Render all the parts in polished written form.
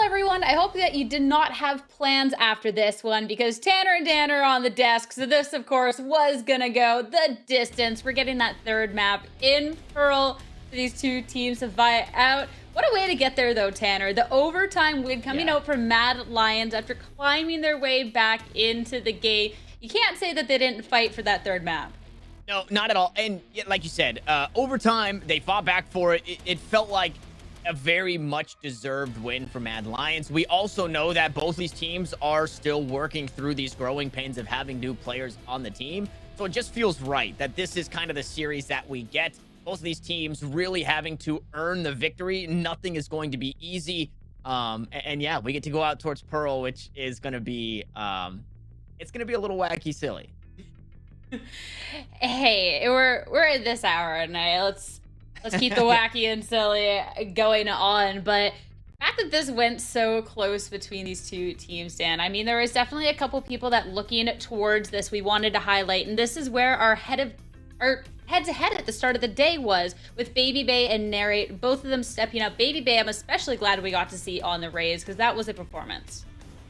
everyone. I hope that you did not have plans after this one because Tanner and Dan are on the desk. So this, of course, was gonna go the distance. We're getting that third map in Pearl for these two teams to fight out. What a way to get there, though, Tanner. The overtime win coming out from Mad Lions after climbing their way back into the gate. You can't say that they didn't fight for that third map. No, not at all. And like you said, overtime, they fought back for it. It felt like a very much deserved win for Mad Lions. We also know that both these teams are still working through these growing pains of having new players on the team. So it just feels right that this is kind of the series that we get. Both of these teams really having to earn the victory. Nothing is going to be easy. And yeah, we get to go out towards Pearl, which is going to be, it's going to be a little wacky silly. Hey, we're at this hour at night. Let's keep the wacky and silly going on. But the fact that this went so close between these two teams, Dan, I mean, there was definitely a couple people that looking towards this we wanted to highlight, and this is where our head-to-head at the start of the day was with Baby Bay and Narrate, both of them stepping up. Baby Bay, I'm especially glad we got to see on the Rays because that was a performance.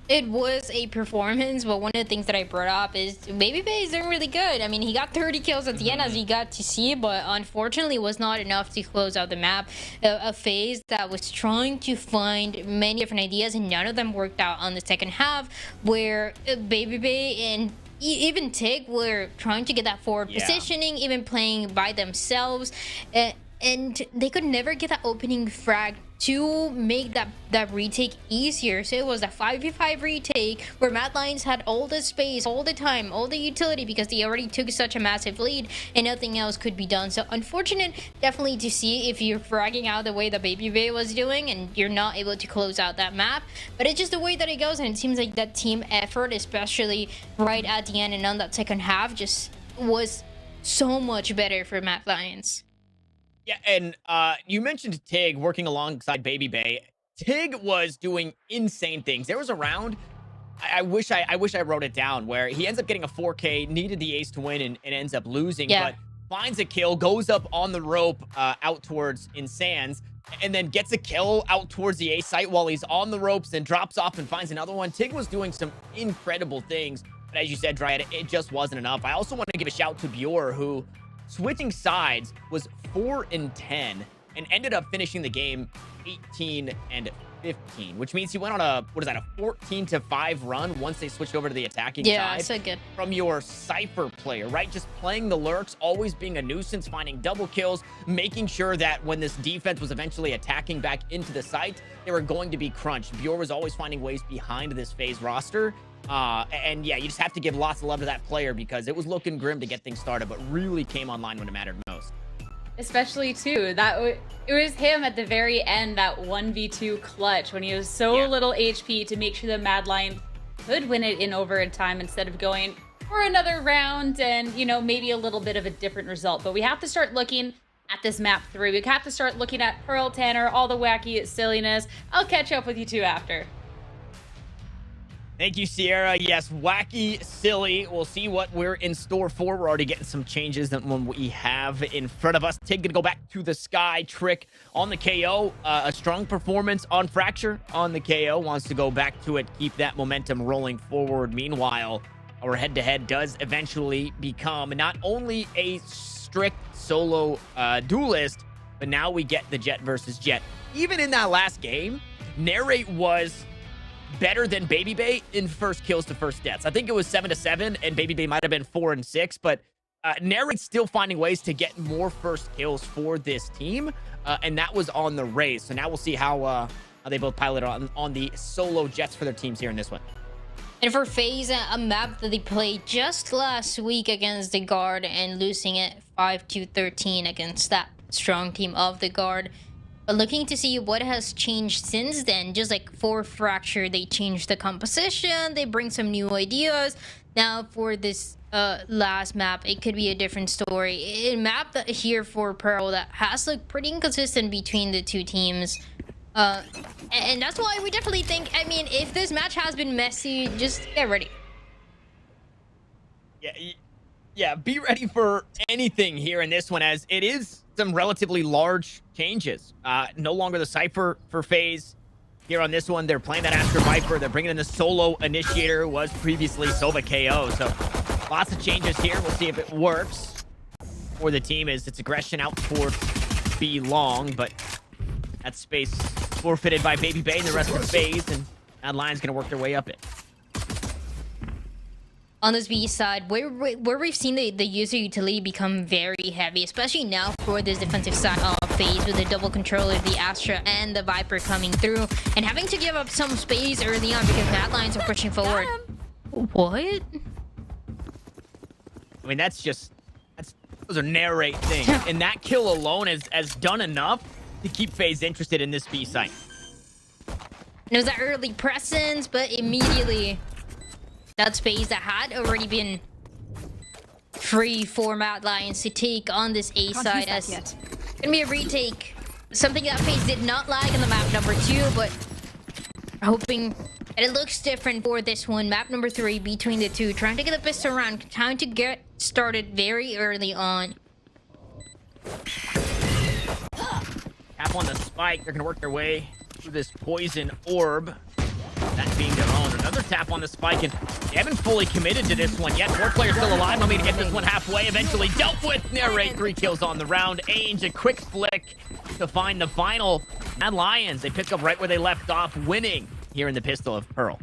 It was a performance, but one of the things that I brought up is Baby Bay is doing really good. I mean, he got 30 kills at the end, as you got to see, but unfortunately it was not enough to close out the map. A FaZe that was trying to find many different ideas, and none of them worked out on the second half, where Baby Bay and even Tig were trying to get that forward positioning, even playing by themselves, and they could never get that opening frag to make that retake easier. So it was a 5v5 retake where Mad Lions had all the space, all the time, all the utility, because they already took such a massive lead and nothing else could be done. So unfortunate definitely to see if you're fragging out the way that Baby Bay was doing and you're not able to close out that map. But it's just the way that it goes, and it seems like that team effort, especially right at the end and on that second half, just was so much better for Mad Lions. Yeah, and you mentioned Tig working alongside Baby Bay. Tig was doing insane things. There was a round, I wish I wrote it down, where he ends up getting a 4K, needed the ace to win, and ends up losing, but finds a kill, goes up on the rope out towards Insands, and then gets a kill out towards the A site while he's on the ropes, and drops off and finds another one. Tig was doing some incredible things, but as you said, Dryad, it just wasn't enough. I also want to give a shout to Bjor, who switching sides was 4-10 and ended up finishing the game 18-15, which means he went on a 14-5 run once they switched over to the attacking side. Yeah, so good. From your Cypher player, right? Just playing the lurks, always being a nuisance, finding double kills, making sure that when this defense was eventually attacking back into the site, they were going to be crunched. Bjor was always finding ways behind this FaZe roster. And yeah, you just have to give lots of love to that player because it was looking grim to get things started, but really came online when it mattered most. Especially too, it was him at the very end, that 1v2 clutch when he was so little HP to make sure the Mad Lions could win it in overtime instead of going for another round and, you know, maybe a little bit of a different result. But we have to start looking at this map 3. We have to start looking at Pearl, Tanner, all the wacky silliness. I'll catch up with you two after. Thank you, Sierra. Yes, wacky, silly. We'll see what we're in store for. We're already getting some changes than what we have in front of us. Tig gonna go back to the sky. Trick on the KO. A strong performance on Fracture on the KO. Wants to go back to it, keep that momentum rolling forward. Meanwhile, our head-to-head does eventually become not only a strict solo duelist, but now we get the Jet versus Jet. Even in that last game, Narrate was better than Baby Bay in first kills to first deaths. I think it was 7-7, and Baby Bay might have been 4-6, but Narrate's still finding ways to get more first kills for this team, and that was on the Rays. So now we'll see how they both pilot on the solo Jets for their teams here in this one. And for FaZe, a map that they played just last week against the Guard and losing it 5-13 against that strong team of the Guard. But looking to see what has changed since then, just like for Fracture, they changed the composition, they bring some new ideas. Now for this last map, it could be a different story. A map that here for Pearl that has looked pretty inconsistent between the two teams. And that's why we definitely think, I mean, if this match has been messy, just get ready. Yeah, be ready for anything here in this one, as it is some relatively large changes. No longer the Cypher for FaZe. here on this one. They're playing that Astra Viper. They're bringing in the solo initiator, who was previously Sova KO. So lots of changes here. We'll see if it works for the team as its aggression out for B long, but that space forfeited by Baby Bay and the rest of FaZe, and that line's going to work their way up it. On this B side, where we've seen the user utility become very heavy, especially now for this defensive side of FaZe with the double controller, the Astra and the Viper coming through, and having to give up some space early on because Mad Lions are pushing forward. What? I mean, those are narrate things, and that kill alone has done enough to keep FaZe interested in this B site. It was that early presence, but immediately that space that had already been free for Mad Lions to take on this A side as it's gonna be a retake. Something that FaZe did not like on the map number 2, but hoping that it looks different for this one. Map number 3 between the two, trying to get the pistol round, trying to get started very early on. Tap on the spike. They're gonna work their way through this poison orb. That being their own. Another tap on the spike, and they haven't fully committed to this one yet. 4 players still alive. Want me to get this one halfway. Eventually dealt with. Narrate 3 kills on the round. Ainge, a quick flick to find the final. Mad Lions, they pick up right where they left off, winning here in the Pistol of Pearl.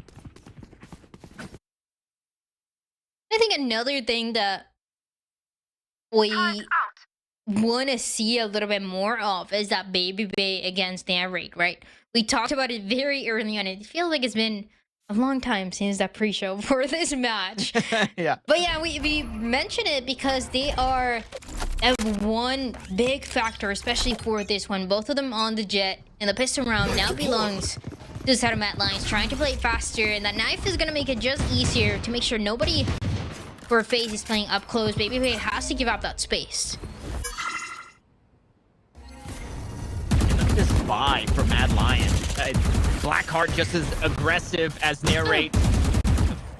I think another thing that we want to see a little bit more of is that Baby Bay against Narrate, right? We talked about it very early on. It feels like it's been a long time since that pre-show for this match. Yeah. But yeah, we mention it because they are one big factor, especially for this one. Both of them on the jet, and the pistol round now belongs to the side of Mad Lions, trying to play faster, and that knife is going to make it just easier to make sure nobody for FaZe is playing up close. Baby Bay has to give up that space. This buy for Mad Lions. Blackheart just as aggressive as Narrate.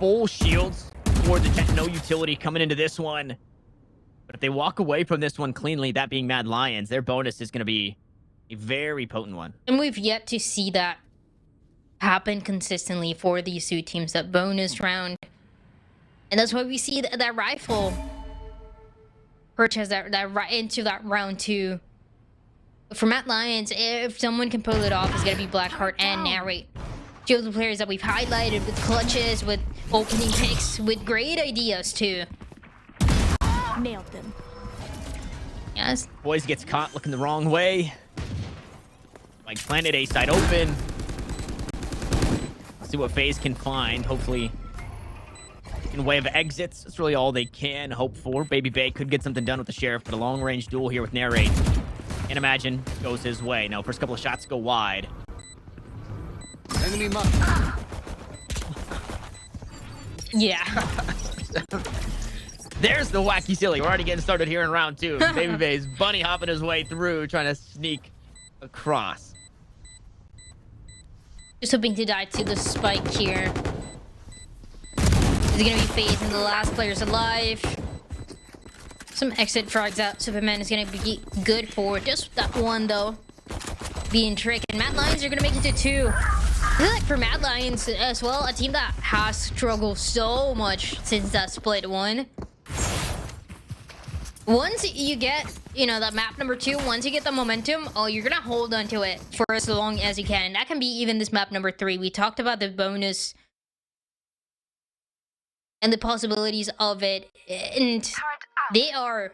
Full shields for the jet. No utility coming into this one. But if they walk away from this one cleanly, that being Mad Lions, their bonus is going to be a very potent one. And we've yet to see that happen consistently for these two teams, that bonus round. And that's why we see that rifle purchase that right into that round 2. For Mad Lions, if someone can pull it off, it's gonna be Blackheart and Narrate. 2 of the players that we've highlighted with clutches, with opening picks, with great ideas too. Nailed them. Yes. Boys gets caught looking the wrong way. Like planted A side open. Let's see what FaZe can find. Hopefully, in way of exits, that's really all they can hope for. Baby Bay could get something done with the Sheriff, but a long range duel here with Narrate. Can't imagine goes his way. No, first couple of shots go wide. Enemy mark. Yeah. There's the wacky silly. We're already getting started here in round 2. Baby Bay's bunny hopping his way through, trying to sneak across. Just hoping to die to the spike here. Is it gonna be FaZe and the last players alive? Some exit frags out. Superman is gonna be good for just that one though. Being tricked, and Mad Lions are gonna make it to 2. I feel like for Mad Lions as well, a team that has struggled so much since that split 1. Once you get, you know, that map number 2, once you get the momentum, oh, you're gonna hold on to it for as long as you can. And that can be even this map number 3. We talked about the bonus and the possibilities of it, and they are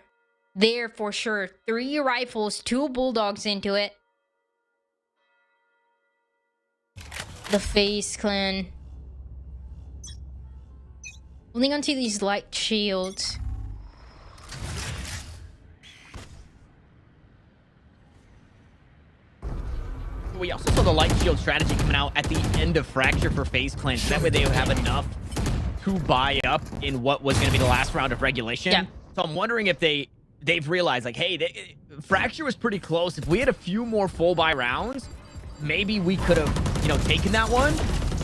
there for sure. 3 rifles, 2 bulldogs into it. The FaZe clan holding onto these light shields. We also saw the light shield strategy coming out at the end of Fracture for FaZe clan. So that way they would have enough to buy up in what was going to be the last round of regulation. Yeah. So I'm wondering if they've realized, like, hey, Fracture was pretty close. If we had a few more full buy rounds, maybe we could have, you know, taken that one.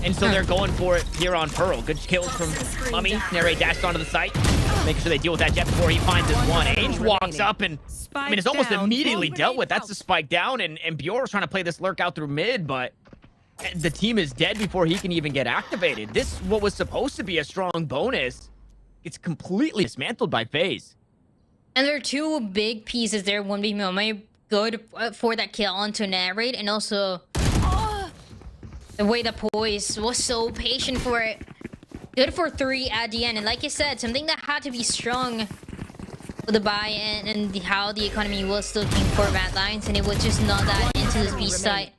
And so they're going for it here on Pearl. Good kills from Mummy. Narrate dashed onto the site, making sure they deal with that jet before he finds his one. Ainge walks up and, I mean, it's almost immediately dealt with. That's the spike down, and Bjor's trying to play this lurk out through mid, but the team is dead before he can even get activated. This, what was supposed to be a strong bonus, it's completely dismantled by FaZe. And there are two big pieces there. One being good for that kill onto Narrate, and also the way the Poise was so patient for it. Good for 3 at the end. And like you said, something that had to be strong for the buy and how the economy was looking for Mad Lions, and it was just not that into this B side.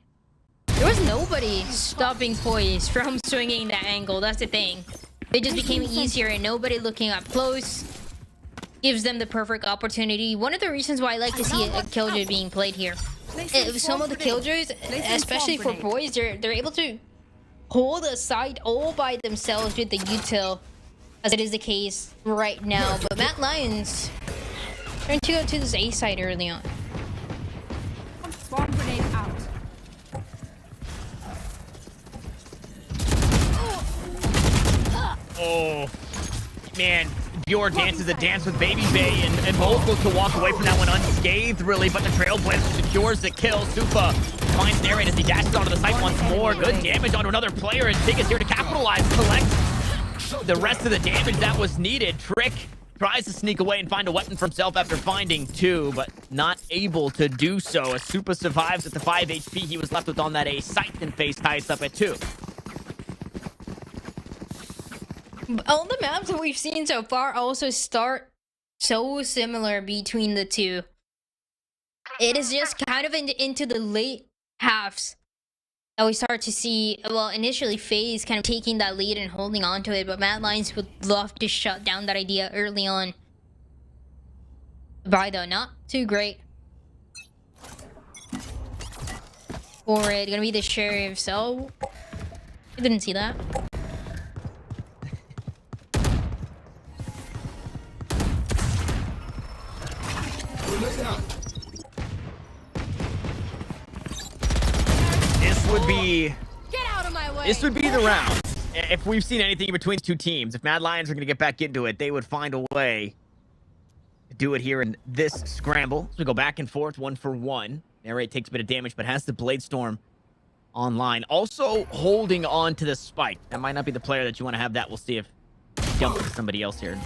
There was nobody stopping Poise from swinging that angle. That's the thing. It just became easier, and nobody looking up close gives them the perfect opportunity. One of the reasons why I like to see a Killjoy being played here. Some of the Killjoys, especially for Poise, they're able to hold a site all by themselves with the util, as it is the case right now. But Mad Lions trying to go to this A side early on. Swarm grenade out. Oh, man. Bjor dances a dance with Baby Bay, and both look to walk away from that one unscathed, really, but the Trailblazer secures the kill. Supa finds Narrate as he dashes onto the site once more. Good damage onto another player, and Tig is here to capitalize. Collect the rest of the damage that was needed. Trick tries to sneak away and find a weapon for himself after finding 2, but not able to do so. As Supa survives at the 5 HP he was left with on that A site, and FaZe ties up at 2. All the maps that we've seen so far also start so similar between the two. It is just kind of into the late halves that we start to see, well, initially FaZe kind of taking that lead and holding on to it, but Mad Lions would love to shut down that idea early on. By though, not too great for it. Gonna be the sheriff, so I didn't see that. This would be the round. If we've seen anything between these two teams, if Mad Lions are going to get back into it, they would find a way to do it here in this scramble. So we go back and forth, 1 for 1. Narrate takes a bit of damage, but has the Blade Storm online. Also holding on to the spike. That might not be the player that you want to have that. We'll see if he jumps to somebody else here.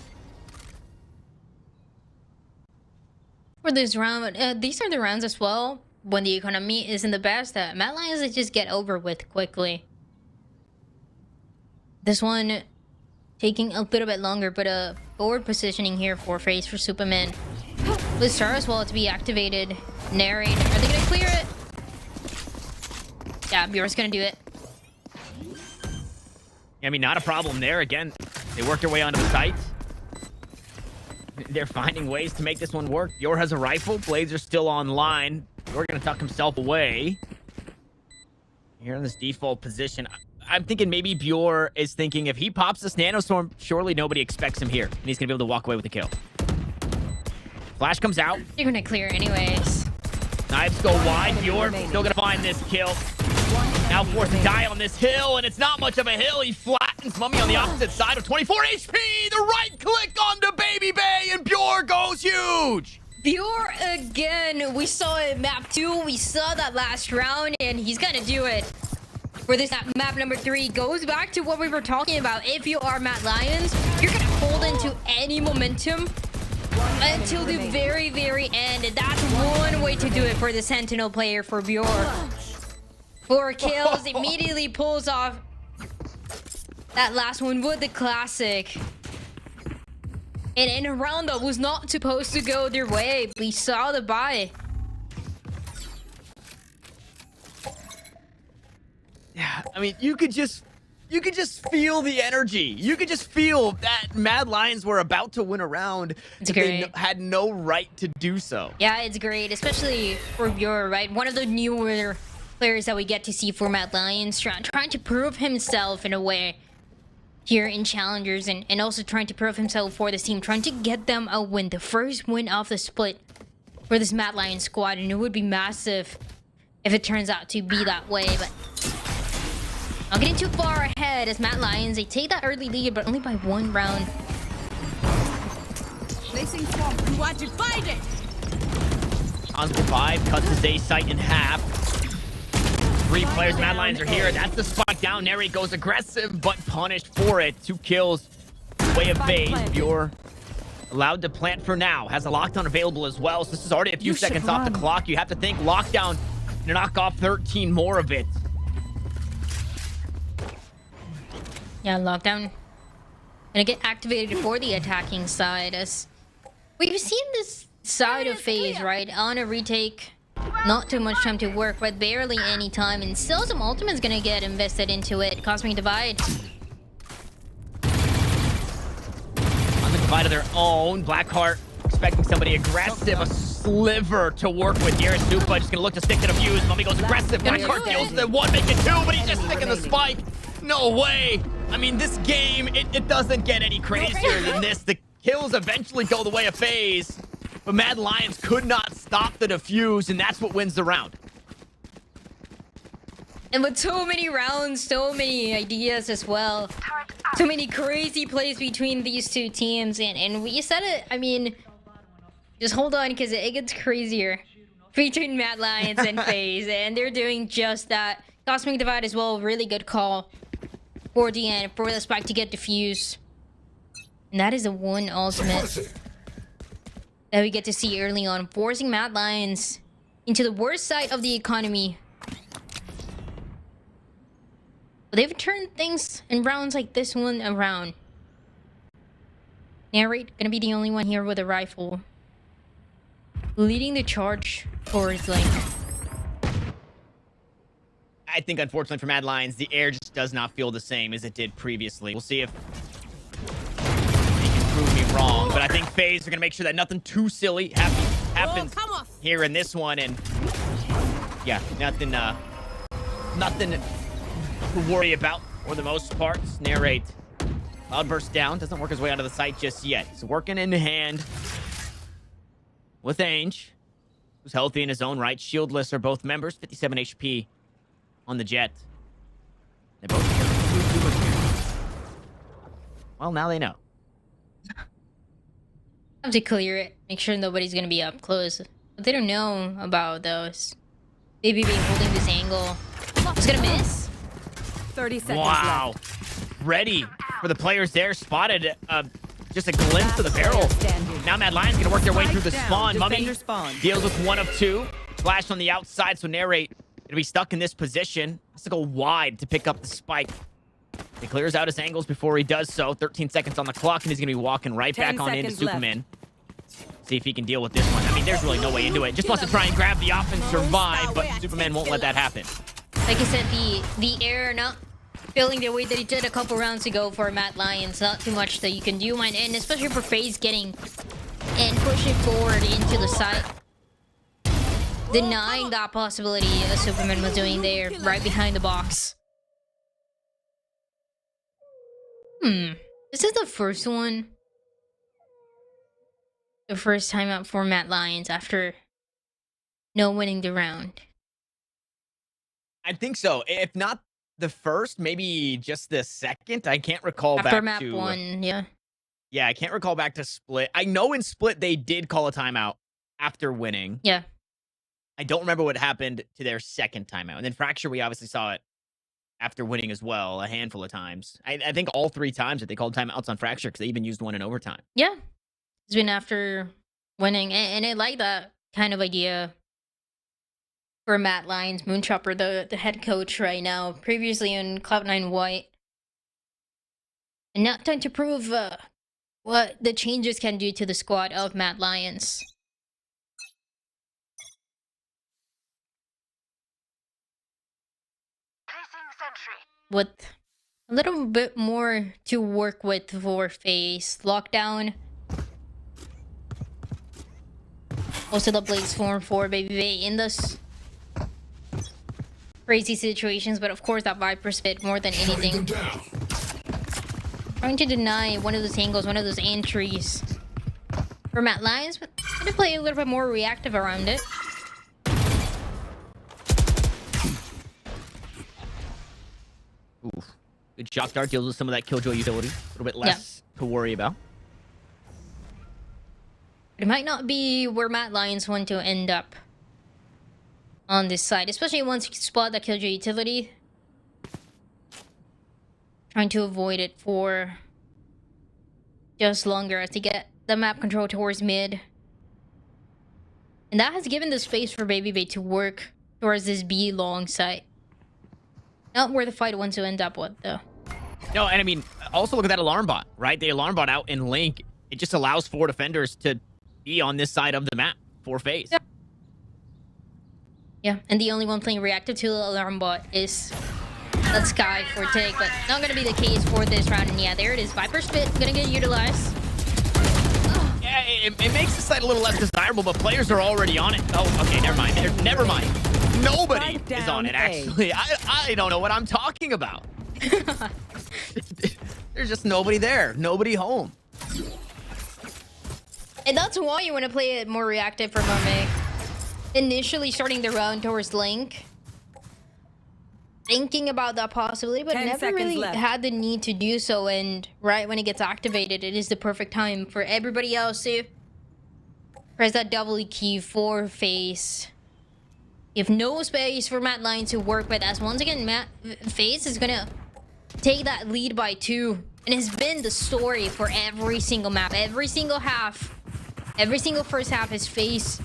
For this round, these are the rounds as well when the economy isn't the best. Mad Lions just get over with quickly. This one taking a little bit longer, but forward positioning here for FaZe for Superman. With Star as well to be activated. Narrate. Are they gonna clear it? Yeah, Bjor's gonna do it. I mean, not a problem there. Again, they work their way onto the site. They're finding ways to make this one work. Bjor has a rifle. Blades are still online. Bjor gonna tuck himself away. Here in this default position. I'm thinking maybe Bjor is thinking if he pops this nanostorm, surely nobody expects him here. And he's going to be able to walk away with the kill. Flash comes out. You're going to clear anyways. Knives go wide. Bjor still going to find this kill. Now forced to die on this hill, and it's not much of a hill. He flattens Mummy on the opposite side with 24 HP. The right click onto Baby Bay, and Bjor goes huge. Bjor again. We saw it map 2. We saw that last round, and he's going to do it. For this map number 3, goes back to what we were talking about. If you are Mad Lions, you're gonna hold into any momentum until the very, very end. And that's one way to do it for the Sentinel player for Bjor. 4 kills, immediately pulls off that last one with the classic. And in a round that was not supposed to go their way, we saw the buy. Yeah, I mean, you could just feel the energy. You could just feel that Mad Lions were about to win a round. They had no right to do so. Yeah, it's great, especially for Bjor, right? One of the newer players that we get to see for Mad Lions, trying to prove himself in a way here in Challengers, and also trying to prove himself for this team, trying to get them a win, the first win of the split for this Mad Lions squad, and it would be massive if it turns out to be that way, but not getting too far ahead as Mad Lions. They take that early lead, but only by 1 round. Placing swarm. You want to find it? On 5, cuts his A site in half. Three players, Mad Lions are here. That's the spike down. Neri goes aggressive, but punished for it. 2 kills. Way of FaZe. You're allowed to plant for now. Has a lockdown available as well. So this is already a few seconds off the clock. You have to think lockdown to knock off 13 more of it. Yeah, lockdown gonna get activated for the attacking side, as we've seen this side of FaZe, right? On a retake, not too much time to work, but barely any time, and still some ultimate's gonna get invested into it. Cosmic Divide. On the divide of their own, Blackheart expecting somebody aggressive, a sliver to work with here. Supa just gonna look to stick to the fuse. Mummy goes aggressive. Blackheart deals the one, make it 2, but he's just sticking the spike. No way. I mean, this game, it doesn't get any crazier than this. The kills eventually go the way of FaZe, but Mad Lions could not stop the defuse, and that's what wins the round. And with so many rounds, so many ideas as well. So many crazy plays between these two teams. And we said it, I mean, just hold on, because it gets crazier between Mad Lions and FaZe. And they're doing just that. Cosmic Divide as well, really good call for the end, for the spike to get defused. And that is the one ultimate that we get to see early on, forcing Mad Lions into the worst side of the economy. But they've turned things in rounds like this one around. Narrate gonna be the only one here with a rifle, leading the charge towards lane. I think, unfortunately for Mad Lions, the air just does not feel the same as it did previously. We'll see if they can prove me wrong, but I think FaZe are going to make sure that nothing too silly happens here in this one, and yeah, nothing to worry about for the most part. Narrate. Cloudburst down, doesn't work his way out of the site just yet. He's working in hand with Ange, who's healthy in his own right. Shieldless are both members, 57 HP. On the jet. They both here. Well, now they know. Have to clear it. Make sure nobody's gonna be up close. What they don't know about those, maybe being holding this angle. It's gonna miss. 30 seconds Wow. left. Ready for the players there. Spotted just a glimpse of the barrel. Now Mad Lions gonna work their way through the spawn. Mummy deals with 1 of 2. Flash on the outside, so Narrate gonna be stuck in this position. Has to go wide to pick up the spike. He clears out his angles before he does so. 13 seconds on the clock, and he's gonna be walking right back on into Superman. See if he can deal with this one. I mean, there's really no way into it. Just wants to try and grab the off and survive, but Superman won't let that happen. Like I said, the air not feeling the way that he did a couple rounds ago for Mad Lions. Not too much that you can do, and especially for FaZe getting and pushing forward into the side. Denying that possibility, as Superman was doing there, right behind the box. This is the first one. The first time out for Mad Lions after no winning the round. I think so. If not the first, maybe just the second. I can't recall After back map to 1, yeah. Yeah, I can't recall back to Split. I know in Split they did call a timeout after winning. Yeah. I don't remember what happened to their second timeout. And then Fracture, we obviously saw it after winning as well, a handful of times. I think all 3 times that they called timeouts on Fracture, because they even used one in overtime. Yeah. It's been after winning. And I like that kind of idea for Mad Lions. Moonchopper, the head coach right now, previously in Cloud9 White. And now time to prove what the changes can do to the squad of Mad Lions. With a little bit more to work with for FaZe. Lockdown. Also the Blaze form for Baby Bay in this crazy situations, but of course that Viper spit more than anything. Trying to deny one of those angles, one of those entries for Mad Lions, but gonna play a little bit more reactive around it. Oof. Good shock dart deals with some of that Killjoy utility. A little bit less to worry about. It might not be where Mad Lions want to end up. on this side, especially once you spot that Killjoy utility. Trying to avoid it for just longer as they get the map control towards mid. And that has given the space for Baby to work towards this B long site. Not where the fight wants to end up with, though. No, and I mean, also look at that alarm bot, right? The alarm bot out in Link, it just allows 4 defenders to be on this side of the map for FaZe. Yeah, and the only one playing reactive to the alarm bot is that Sky for take, but not gonna be the case for this round. And yeah, there it is. Viper Spit gonna get utilized. Yeah, it makes the site a little less desirable, but players are already on it. Oh, okay, never mind. Never mind. Nobody is on it, actually. I don't know what I'm talking about. There's just nobody there. Nobody home. And that's why you want to play it more reactive for Mermaid. Initially starting the round towards Link. Thinking about that possibility, but 10 never seconds really left. had the need to do so. And right when it gets activated, it is the perfect time for everybody else to press that W key for FaZe. If no space for Matt Lion to work with, as once again, FaZe is gonna take that lead by 2. And it's been the story for every single map, every single half. Every single first half is FaZe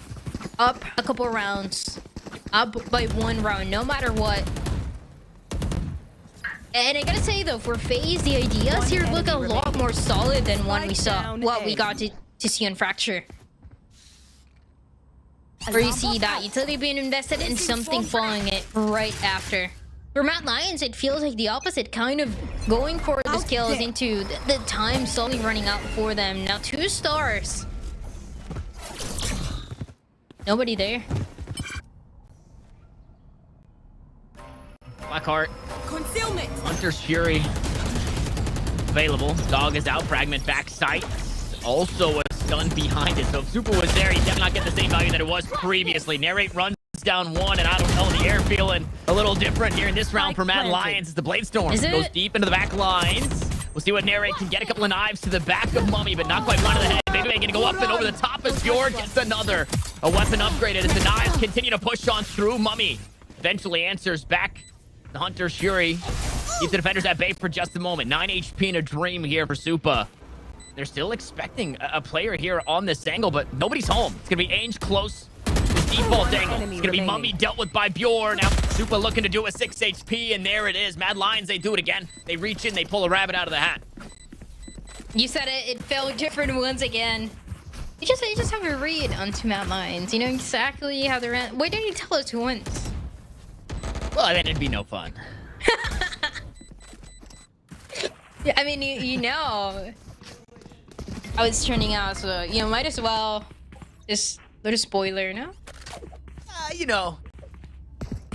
up a couple rounds, up by 1 round, no matter what. And I gotta say though, for FaZe, the ideas here look a lot more solid than what we got to see on Fracture. Where you see that utility being invested in something following it right after. For Matt Lions, it feels like the opposite, kind of going for the kills into the time slowly running out for them. Now 2 stars. Nobody there. Blackheart. Concealment. Hunter's Fury. Available. Dog is out. Fragment back sight. Also a stun behind it. So if Super was there, he did not get the same value that it was previously. Narrate runs down 1, and I don't know, the air feeling a little different here in this round for Mad Lions. The Blade Storm goes deep into the back lines. We'll see what Narrate can get. A couple of knives to the back of Mummy, but not quite one to the head. Baby gonna go up and over the top as Bjorn gets another. A weapon upgraded as the knives continue to push on through. Mummy eventually answers back. The Hunter's Fury keeps the defenders at bay for just a moment. 9 HP and a dream here for Supa. They're still expecting a player here on this angle, but nobody's home. It's gonna be Ainge close. Default angle. It's gonna be Mummy dealt with by Bjorn. Now Supa looking to do a 6 HP, and there it is. Mad Lions, they do it again. They reach in, they pull a rabbit out of the hat. You said it. It felt different once again. You just have a read onto Mad Lions. You know exactly how they're at. Why don't you tell us who wins? Well, then it'd be no fun. Yeah, I mean, you know how it's turning out, so you know, might as well just little spoiler, no? You know,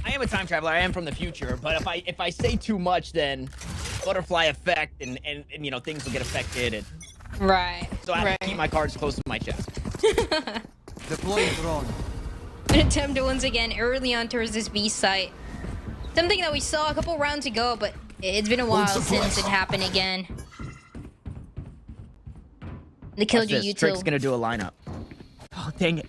I am a time traveler. I am from the future, but if I say too much, then butterfly effect and you know, things will get affected. And Right. so I have to keep my cards close to my chest. Deploying drone. An attempt once again early on towards this B site. Something that we saw a couple rounds ago, but it's been a while since it happened again. The Killjoy util. Trick's gonna do a lineup. Oh, dang it.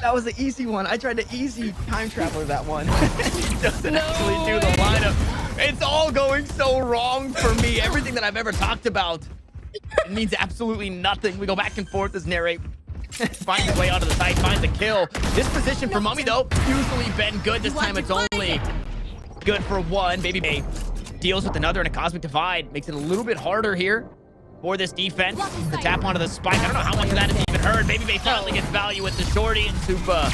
That was the easy one. I tried to easy time traveler that one. He doesn't actually do the lineup. It's all going so wrong for me. Everything that I've ever talked about, it means absolutely nothing. We go back and forth as Narrate finds his way onto the site, finds a kill. This position for Mummy, though, usually been good. This time it's only good for 1. Baby Bay deals with another, and a Cosmic Divide makes it a little bit harder here for this defense. The tap onto the spike. I don't know how much of that is even heard. Baby Bay finally gets value with the shorty, and Supa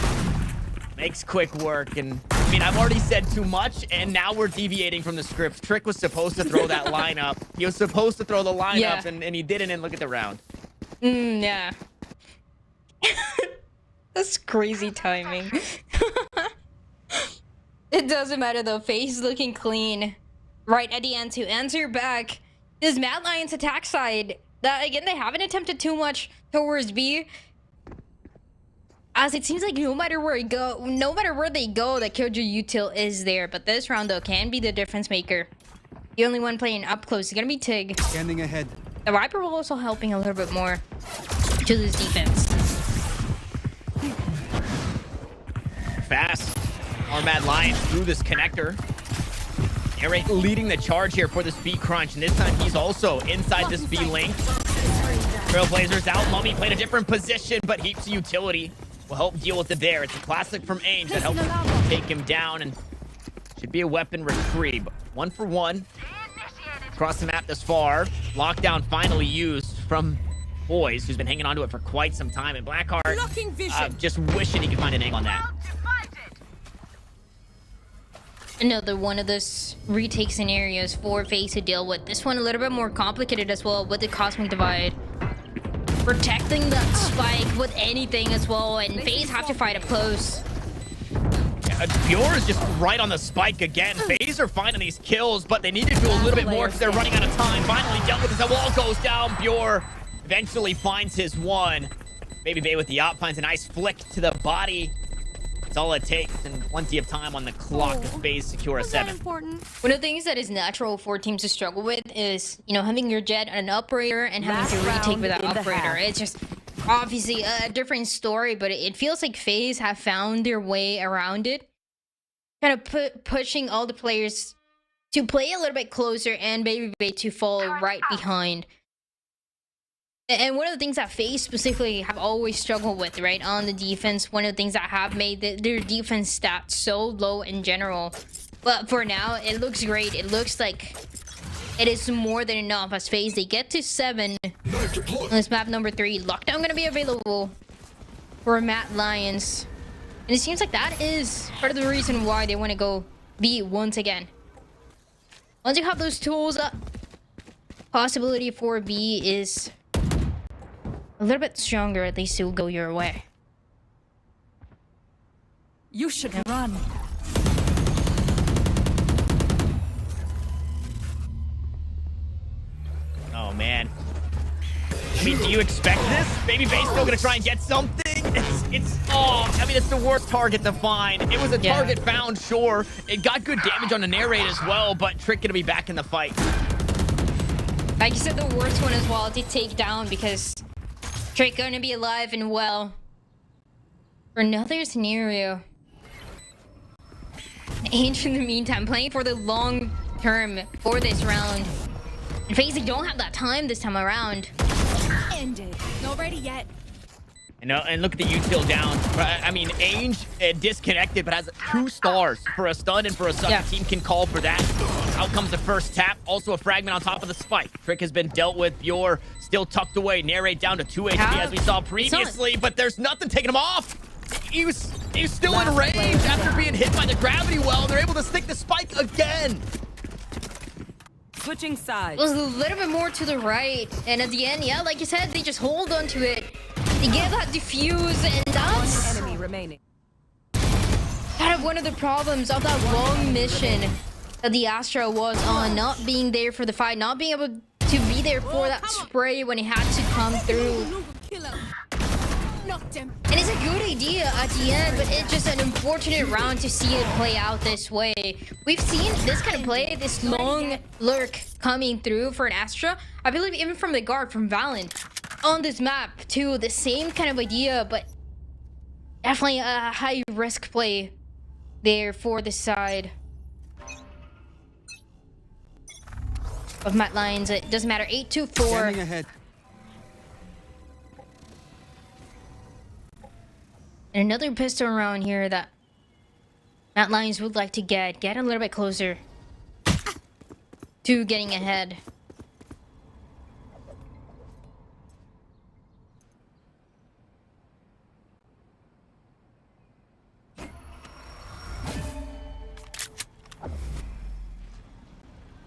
makes quick work. And I mean, I've already said too much, and now we're deviating from the script. Trick was supposed to throw that lineup. He was supposed to throw the lineup, and he didn't, and look at the round. Yeah. That's crazy timing. It doesn't matter though. FaZe looking clean. Right at the end to answer back. This Mad Lions attack side. That again, they haven't attempted too much towards B. As it seems like no matter where they go, the Killjoy util is there. But this round though can be the difference maker. The only one playing up close is gonna be Tig. Scanning ahead. The Viper will also helping a little bit more to this defense. fast are Mad Lions through this connector. Eric leading the charge here for this B crunch, and this time he's also inside this B link. Trailblazers out. Mummy played a different position, but Heap's utility will help deal with it there. It's a classic from Ames that helps take him down, and should be a weapon retrieve. 1 for 1 across the map this far. Lockdown finally used from Boys, who's been hanging on to it for quite some time, and Blackheart just wishing he could find an angle on that. Another one of those retake scenarios for FaZe to deal with. This one a little bit more complicated as well with the Cosmic Divide. Protecting that spike with anything as well, and FaZe have to fight up close. Bjor is just right on the spike again. FaZe are finding these kills, but they need to do a little bit more because they're running out of time. Finally dealt with as the wall goes down. Bjor eventually finds his one. Baby Bay with the op finds a nice flick to the body. That's all it takes, and plenty of time on the clock to FaZe secure a 7. One of the things that is natural for teams to struggle with is, you know, having your jet and an operator and having to retake with that operator. It's just obviously a different story, but it feels like FaZe have found their way around it. Kind of pushing all the players to play a little bit closer and Baby Bay to fall right behind. And one of the things that FaZe specifically have always struggled with, right, on the defense, one of the things that have made their defense stats so low in general. But for now, it looks great. It looks like it is more than enough as FaZe, they get to 7 on this map number 3. Lockdown going to be available for Mad Lions. And it seems like that is part of the reason why they want to go B once again. Once you have those tools up, possibility for B is a little bit stronger. At least it will go your way. You should run. Oh, man. I mean, do you expect this? Baby Bay's still gonna try and get something? I mean, it's the worst target to find. It was a target found, sure. It got good damage on the narrate as well, but Trick gonna be back in the fight. Like you said, the worst one as well to take down because Trick gonna be alive and well. For another scenario. Ange in the meantime, playing for the long term for this round. And FaZe don't have that time this time around. Ended. Not ready yet. And look at the util down. I mean, Ainge disconnected, but has 2 stars for a stun and for a suck. The team can call for that. Out comes the first tap. Also a fragment on top of the spike. Trick has been dealt with. Bjor still tucked away. Narrate down to 2 HP as we saw previously, but there's nothing taking him off. He was still in range after being hit by the gravity well. They're able to stick the spike again. Switching sides. It was a little bit more to the right. And at the end, yeah, like you said, they just hold on to it. They get that diffuse, and that's One enemy remaining. kind of one of the problems of that long mission that the Astra was on, not being there for the fight, not being able to be there for that spray when it had to come through. Knocked him. And it's a good idea at the end, but it's just an unfortunate round to see it play out this way. We've seen this kind of play, this long lurk coming through for an Astra. I believe even from the guard, from VALORANT, on this map too, the same kind of idea, but definitely a high risk play there for the side of Mad Lions. It doesn't matter, 8-2-4. Scanning ahead. And another pistol around here that Mad Lions would like to get a little bit closer to getting ahead.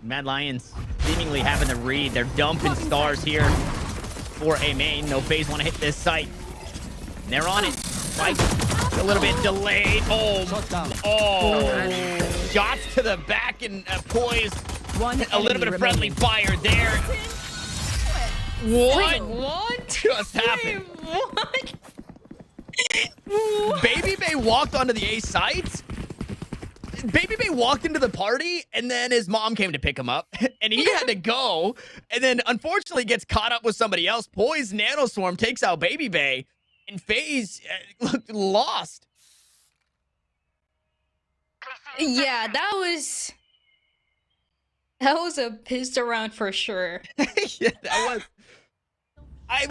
Mad Lions seemingly having the read. They're dumping stars here for a main. No FaZe want to hit this site. And they're on it. Like a little bit delayed. Oh, shots to the back and poised. A little bit of friendly fire there. What just happened? What? Baby Bay walked onto the A site. Baby Bay walked into the party, and then his mom came to pick him up, and he had to go, and then unfortunately gets caught up with somebody else. Poised Nanoswarm takes out Baby Bay, and FaZe looked lost. Yeah, that was a pistol round for sure. Yeah, that was.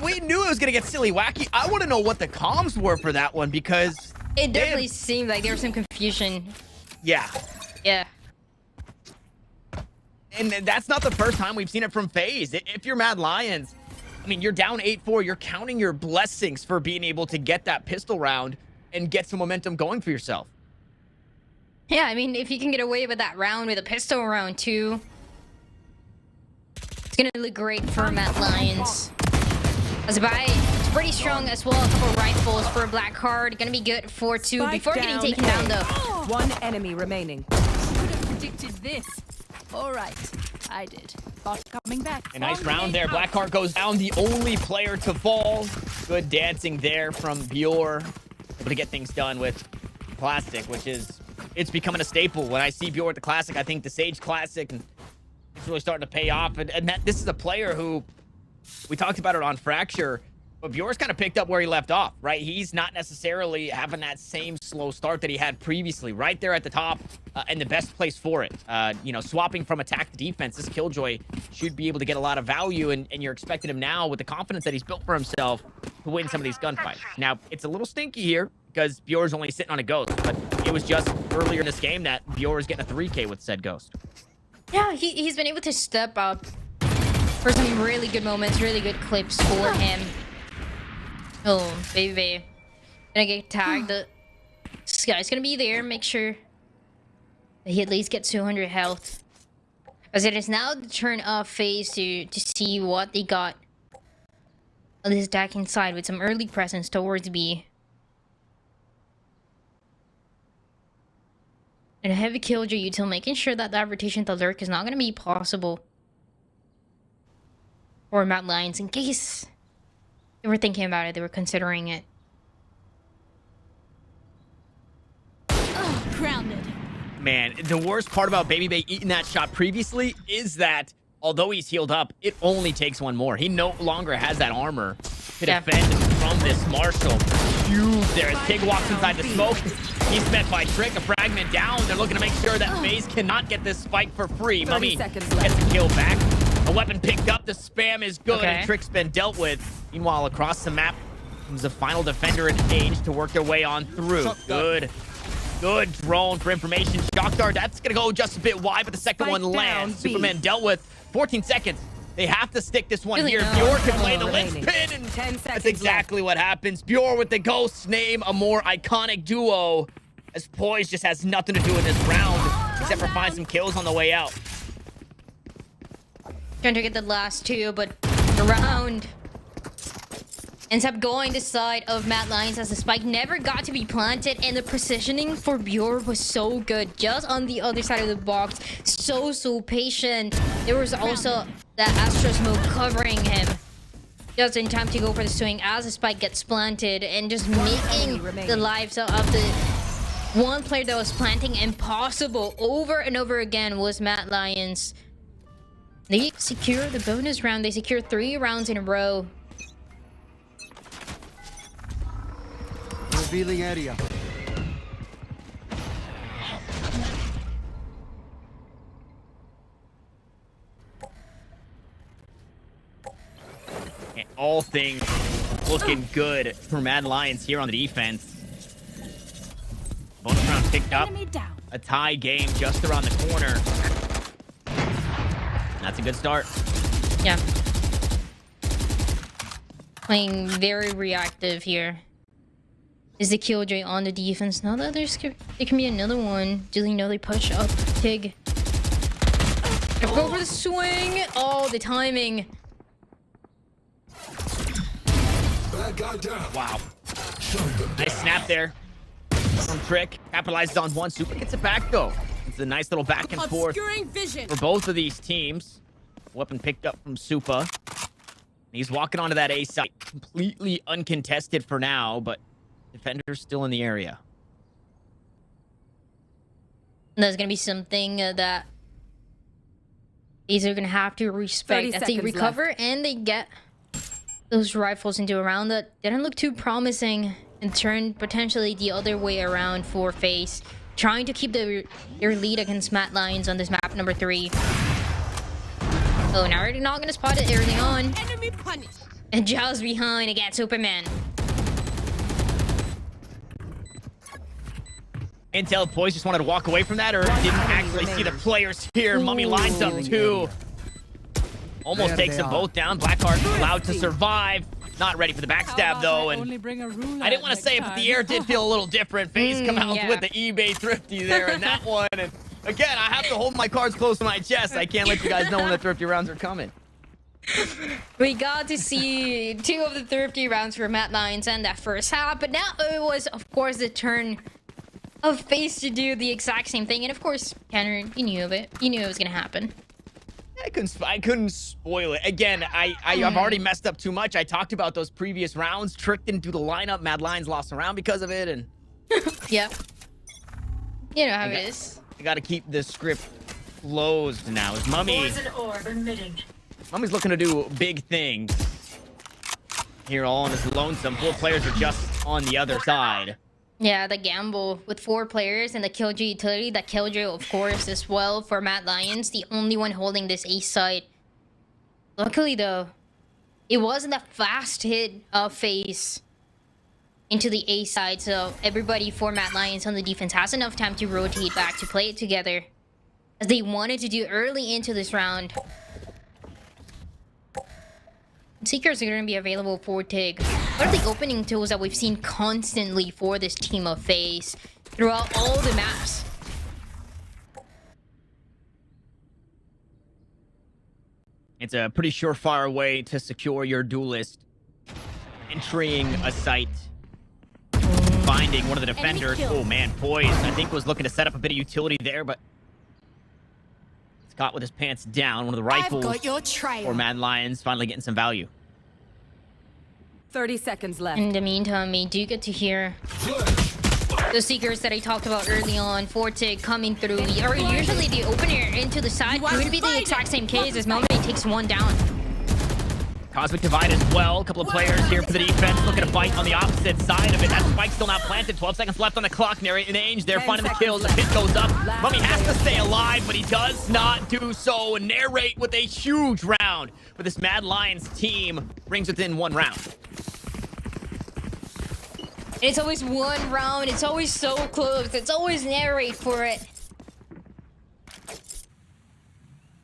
We knew it was gonna get silly wacky. I want to know what the comms were for that one because It definitely seemed like there was some confusion. yeah, Yeah. and that's not the first time we've seen it from FaZe. If you're Mad Lions, I mean, you're down 8-4. You're counting your blessings for being able to get that pistol round and get some momentum going for yourself. Yeah, I mean, if you can get away with that round with a pistol round too, it's gonna look great for Mad Lions. As it's pretty strong as well. A couple rifles for a black card. Gonna be good for 2 Spike before getting down taken A. down though. One enemy remaining. Could have predicted this. All right, I did. Bot coming back. A nice round there. Black card goes down. The only player to fall. Good dancing there from Bjor. Able to get things done with Plastic, which is, it's becoming a staple. When I see Bjor at the Classic, I think the Sage Classic, and it's really starting to pay off. And this is a player who, we talked about it on Fracture, but Bjor's kind of picked up where he left off, right? He's not necessarily having that same slow start that he had previously. Right there at the top, and the best place for it. You know, swapping from attack to defense, this Killjoy should be able to get a lot of value, and you're expecting him now, with the confidence that he's built for himself, to win some of these gunfights. Now, it's a little stinky here, because Bjor's only sitting on a Ghost, but it was just earlier in this game that Bjor was getting a 3K with said Ghost. Yeah, he's been able to step up for some really good moments, really good clips for him. Oh, baby. Gonna get tagged. This guy's gonna be there. Make sure that he at least gets 200 health. As it is now the turn of FaZe to see what they got on this attacking side with some early presence towards B. And a heavy Killjoy util, making sure that that rotation to lurk is not gonna be possible for Mad Lions in case they were thinking about it, they were considering it. Grounded. Man, the worst part about Baby Bay eating that shot previously is that although he's healed up, it only takes one more. He no longer has that armor to defend from this Marshall. Huge there as Tig walks inside the smoke. He's met by Trick, a fragment down. They're looking to make sure that FaZe cannot get this spike for free. Mummy gets the kill back. A weapon picked up. The spam is good, and Trick's been dealt with. Meanwhile, across the map comes the final defender engaged to work their way on through. Good drone for information. Shock dart, that's going to go just a bit wide, but the second one lands. Superman dealt with. 14 seconds. They have to stick this one here. Bjor can play the linchpin, and that's exactly what happens. Bjor with the Ghost's name, a more iconic duo, as Poise just has nothing to do in this round, except for find some kills on the way out. Trying to get the last two, but the round ends up going the side of Mad Lions as the spike never got to be planted, and the positioning for Bjor was so good. Just on the other side of the box, so patient. There was also that Astro smoke covering him just in time to go for the swing as the spike gets planted, and just making the lives of the one player that was planting impossible over and over again was Mad Lions. They secure the bonus round. They secure 3 rounds in a row. Revealing area. And all things looking good for Mad Lions here on the defense. Bonus round picked up. Enemy down. A tie game just around the corner. That's a good start. Yeah. Playing very reactive here. Is the Killjoy on the defense? Now that there can be another one. Do they know they push up Tig? Go for the swing. Oh, the timing. Wow. Nice snap there from Trick. Capitalizes on one. Super gets it back though. It's a nice little back and forth for both of these teams. Weapon picked up from Supa. He's walking onto that A site. Completely uncontested for now, but defender's still in the area. There's going to be something that these are going to have to respect. As they recover and they get those rifles into a round that didn't look too promising and turned potentially the other way around for FaZe. trying to keep their lead against Matt Lions on this map number 3. Oh, now we're not gonna spot it early on. Enemy punished. And Giles behind against Superman. Intel Poise just wanted to walk away from that, or didn't actually see the players here. Mummy lines up too. Almost There takes they them are. both down. Blackheart allowed to survive. Not ready for the backstab though, and I didn't want to say it, but the air did feel a little different. FaZe come out yeah. with the eBay Thrifty there in that one. And again, I have to hold my cards close to my chest. I can't let you guys know when the Thrifty rounds are coming. We got to see 2 of the Thrifty rounds for Matt Lions and that first half, but now it was, of course, the turn of FaZe to do the exact same thing. And of course, Kenner, you knew of it. You knew it was gonna happen. I couldn't spoil it. Again, I've already messed up too much. I talked about those previous rounds. Trick didn't do the lineup. Mad Lions lost a round because of it, and Yep. You know how it is. I got to keep this script closed now. Is Mummy's looking to do big things here all on his lonesome. 4 players are just on the other side. Yeah, the gamble with 4 players and the Killjoy utility. The Killjoy, of course, as well for Matt Lions. The only one holding this A side. Luckily, though, it wasn't a fast hit of FaZe into the A side. So everybody for Matt Lions on the defense has enough time to rotate back to play it together, as they wanted to do early into this round. Seekers are going to be available for TIG. One of the opening tools that we've seen constantly for this team of FaZe throughout all the maps. It's a pretty surefire way to secure your duelist. Entering a site. Finding one of the defenders. Oh man, Poise, I think was looking to set up a bit of utility there, but Scott with his pants down. One of the rifles I've got your trail. for Mad Lions finally getting some value. 30 seconds left. In the meantime, we do get to hear the Seekers that I talked about early on for TIG coming through. We are usually the opener into the side. Could be the exact same case as Moment takes 1 down. Cosmic Divide as well. A couple of players here for the defense looking to fight on the opposite side of it. That spike's still not planted. 12 seconds left on the clock. Narrating Ainge there, finding the kills. The hit goes up. Mummy has to stay alive, but he does not do so. And Narrate with a huge round. But this Mad Lions team brings within 1 round. It's always 1 round. It's always so close. It's always Narrate for it.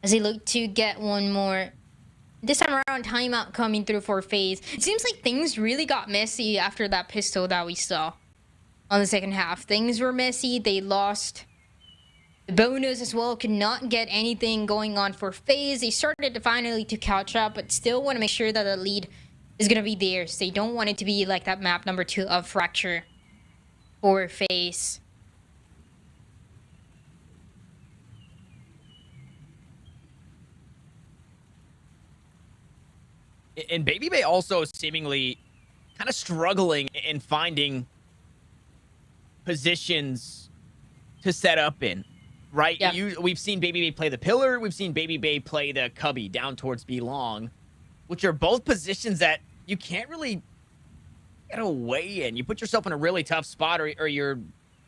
As they look to get 1 more. This time around, timeout coming through for FaZe. It seems like things really got messy after that pistol that we saw on the second half. Things were messy. They lost the bonus as well. Could not get anything going on for FaZe. They started to finally to catch up, but still want to make sure that the lead is going to be theirs. They don't want it to be like that map number 2 of Fracture for FaZe. And Baby Bay also seemingly kind of struggling in finding positions to set up in, right? Yeah. We've seen Baby Bay play the pillar. We've seen Baby Bay play the cubby down towards B long, which are both positions that you can't really get away in. You put yourself in a really tough spot, or you're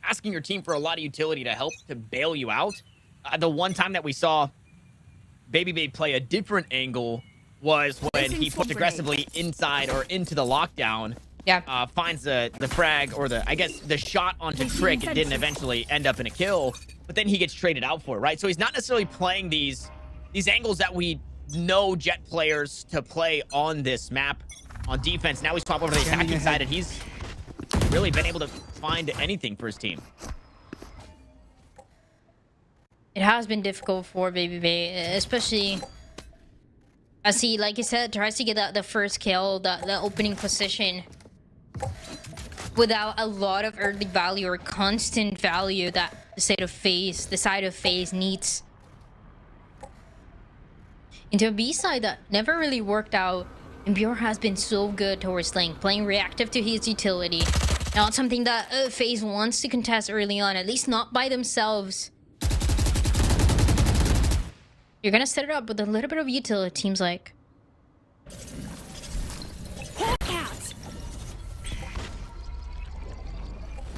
asking your team for a lot of utility to help to bail you out. The one time that we saw Baby Bay play a different angle was when he pushed aggressively inside or into the lockdown. Yeah. Finds the frag, or I guess the shot onto Trick. It didn't eventually end up in a kill, but then he gets traded out for it, right? So he's not necessarily playing these angles that we know Jet players to play on this map on defense. Now he's swapped over to the attacking side, and he's really been able to find anything for his team. It has been difficult for Baby Bay, especially as he, like you said, tries to get the first kill, the opening position, without a lot of early value or constant value that the side of FaZe needs. Into a B side that never really worked out, and Bjor has been so good towards lane, playing reactive to his utility. Not something that FaZe wants to contest early on, at least not by themselves. You're gonna set it up with a little bit of utility, it seems like.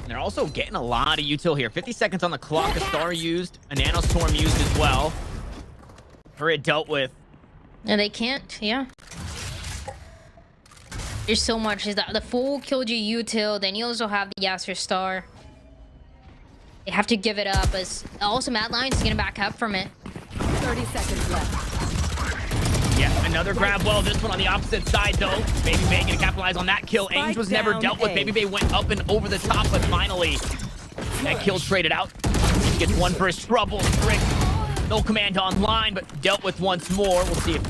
And they're also getting a lot of util here. 50 seconds on the clock. A star used. A nanostorm used as well. Hurry dealt with. No, they can't. Yeah. There's so much. Is that the full Killjoy util? Then you also have the Yasser star. They have to give it up. As also Mad Lions is gonna back up from it. 30 seconds left. Yeah, another grab. Well, this one on the opposite side, though. Baby Bay gonna capitalize on that kill. Ainge was never dealt with. Baby Bay went up and over the top, but finally, that kill traded out. He gets one for his trouble. Trick. No command online, but dealt with once more. We'll see if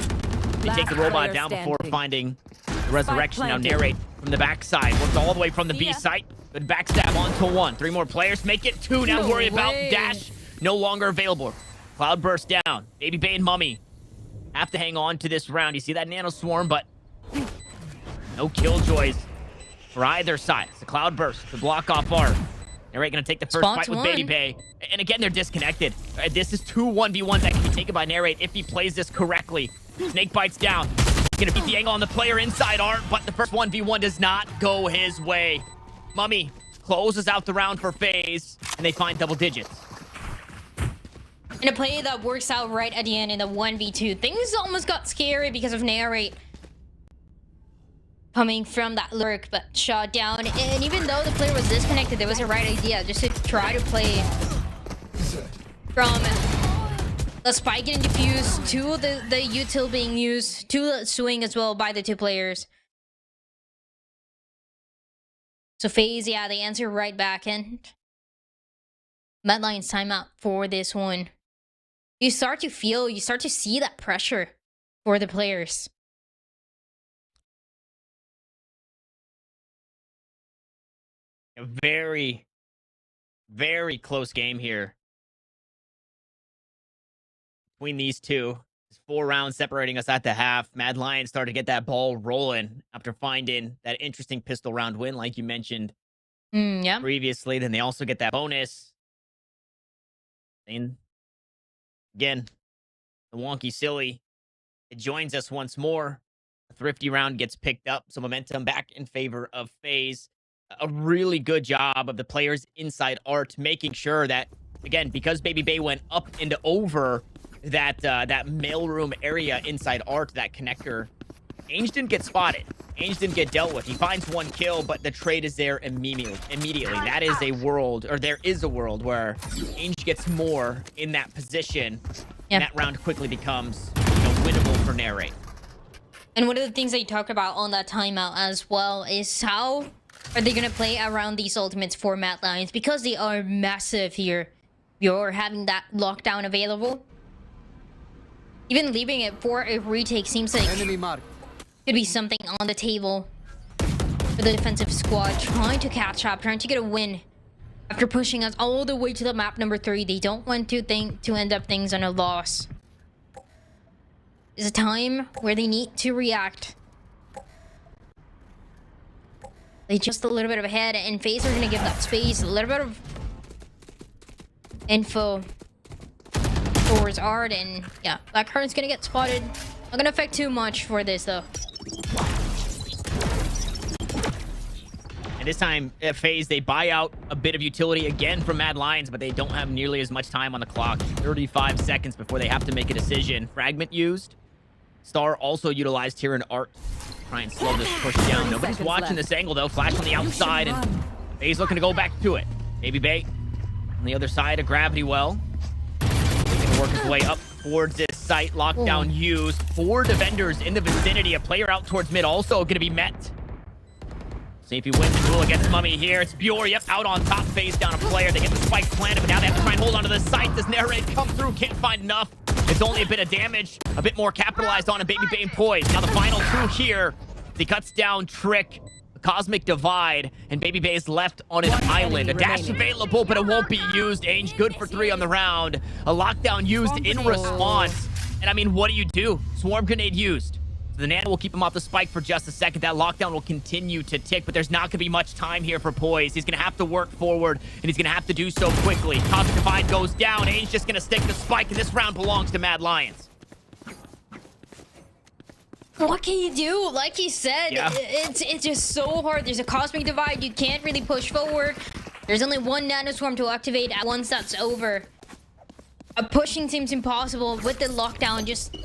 they take the robot down before finding the resurrection. Now narrate from the backside. Worked all the way from the B site. Good backstab onto one. 3 more players. Make it 2. Now worry about Dash. No longer available. Cloud burst down. Baby Bay and Mummy have to hang on to this round. You see that nano swarm, but no killjoys for either side. It's a cloud burst to block off Art. Narrate gonna take the first fight with Baby Bay. And again, they're disconnected. This is 2 1v1s that can be taken by Narrate if he plays this correctly. Snake bites down. He's gonna beat the angle on the player inside Art, but the first 1v1 does not go his way. Mummy closes out the round for FaZe, and they find double digits. In a play that works out right at the end in the 1v2, things almost got scary because of Narrate coming from that lurk, but shot down. And even though the player was disconnected, there was a right idea just to try to play from the spike getting diffused to the util being used to the swing as well by the 2 players. So FaZe, yeah, they answer right back, and Mad Lions timeout for this one. You start to see that pressure for the players. A very, very close game here between these two. There's 4 rounds separating us at the half. Mad Lions started to get that ball rolling after finding that interesting pistol round win, like you mentioned Yeah. previously. Then they also get that bonus. And again, the wonky silly, it joins us once more. A thrifty round gets picked up, so momentum back in favor of FaZe. A really good job of the players inside Art, making sure that, again, because Baby Bay went up and over that mailroom area inside Art, that connector, Ainge didn't get spotted. Ainge didn't get dealt with. He finds 1 kill, but the trade is there immediately. That is a world, or there is a world where Ainge gets more in that position, and that round quickly becomes, winnable for Narrate. And one of the things that you talked about on that timeout as well is how are they going to play around these ultimates for Mad Lions, because they are massive here. You're having that lockdown available. Even leaving it for a retake seems like Enemy mark. could be something on the table for the defensive squad, trying to catch up, trying to get a win after pushing us all the way to the map number 3. They don't want to end up things on a loss. It's a time where they need to react. They just a little bit of ahead, and FaZe are going to give that space, a little bit of info towards Art, and yeah, Blackheart's going to get spotted. Not going to affect too much for this though. And this time, FaZe, they buy out a bit of utility again from Mad Lions, but they don't have nearly as much time on the clock. 35 seconds before they have to make a decision. Fragment used. Star also utilized here in Art. Try and slow this push down. Nobody's watching this angle, though. Flash on the outside, and FaZe looking to go back to it. Baby Bay on the other side of Gravity Well. He's going to work his way up towards this site. Lockdown used. 4 defenders in the vicinity. A player out towards mid also going to be met. See if he wins the duel against Mummy here. It's Bjor, yep, out on top. FaZe down a player. They get the spike planted, but now they have to try and hold onto the site. Does Narrate come through? Can't find enough. It's only a bit of damage. A bit more capitalized on a Baby Bay and Poise. Now the final 2 here. He cuts down Trick. The Cosmic Divide. And Baby Bay is left on an island. A dash available, but it won't be used. Ainge good for 3 on the round. A lockdown used in response. And I mean, what do? Swarm grenade used. So the Nano will keep him off the spike for just a second. That lockdown will continue to tick, but there's not going to be much time here for Poise. He's going to have to work forward, and he's going to have to do so quickly. Cosmic Divide goes down. Ainge's just going to stick the spike, and this round belongs to Mad Lions. What can you do? Like you said, it's just so hard. There's a Cosmic Divide. You can't really push forward. There's only one nanoswarm to activate once that's over. Pushing seems impossible with the lockdown. Just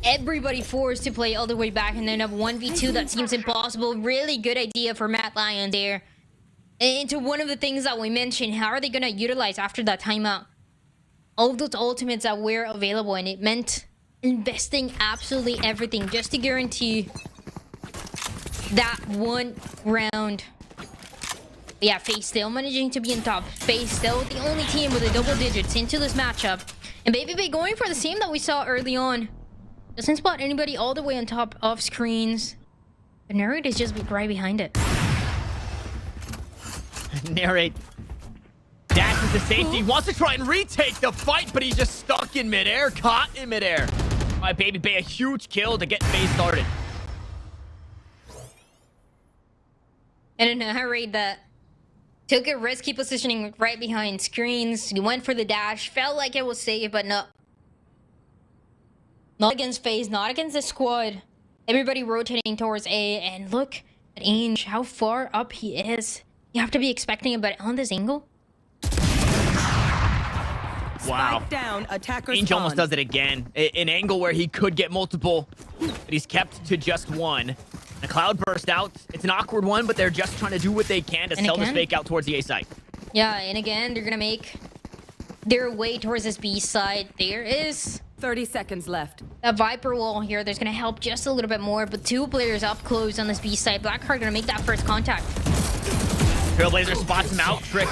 everybody forced to play all the way back, and then a 1v2 that seems impossible. Really good idea for Matt Lion there. Into one of the things that we mentioned, how are they going to utilize after that timeout all of those ultimates that were available? And it meant investing absolutely everything just to guarantee that one round. But yeah, FaZe still managing to be in top. FaZe still the only team with the double digits into this matchup. And Baby going for the same that we saw early on. Doesn't spot anybody all the way on top of screens. But Narrate is just right behind it. Narrate dashes to safety. Wants to try and retake the fight, but he's just stuck in midair. Caught in midair. All right, Baby a huge kill to get FaZe started. And a Narrate that took a risky positioning right behind screens. He went for the dash. Felt like it was safe, but no. Not against FaZe, not against the squad. Everybody rotating towards A, and look at Ainge, how far up he is. You have to be expecting it, but on this angle? Wow. Spike down, attacker Ainge spawn. almost does it again. An angle where he could get multiple, but he's kept to just one. The cloud burst out. It's an awkward one, but they're just trying to do what they can to And sell this again? fake out towards the A site. Yeah, and again, they're gonna make their way towards this B side. There is 30 seconds left. a Viper wall here that's gonna help just a little bit more, but two players up close on this B side. Blackheart gonna make that first contact. Trailblazer spots him out. Trick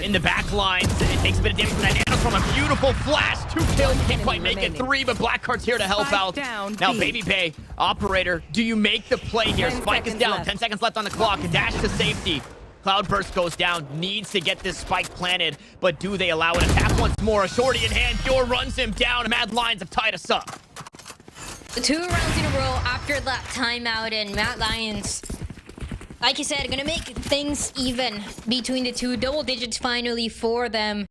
in the back lines. It takes a bit of damage from that nano from a beautiful flash. 2 kills. Can't quite make it 3, but Blackheart's here to help Spike out. down, Now, B. Baby Bay, operator, do you make the play here? 10 Spike is seconds down. left. 10 seconds left on the clock. A dash to safety. Cloudburst goes down. Needs to get this spike planted, but do they allow it? A tap once more. A shorty in hand. Pure runs him down. Mad Lions have tied us up. The 2 rounds in a row after that timeout, and Matt Lions, like you said, gonna make things even between the two. Double digits finally for them.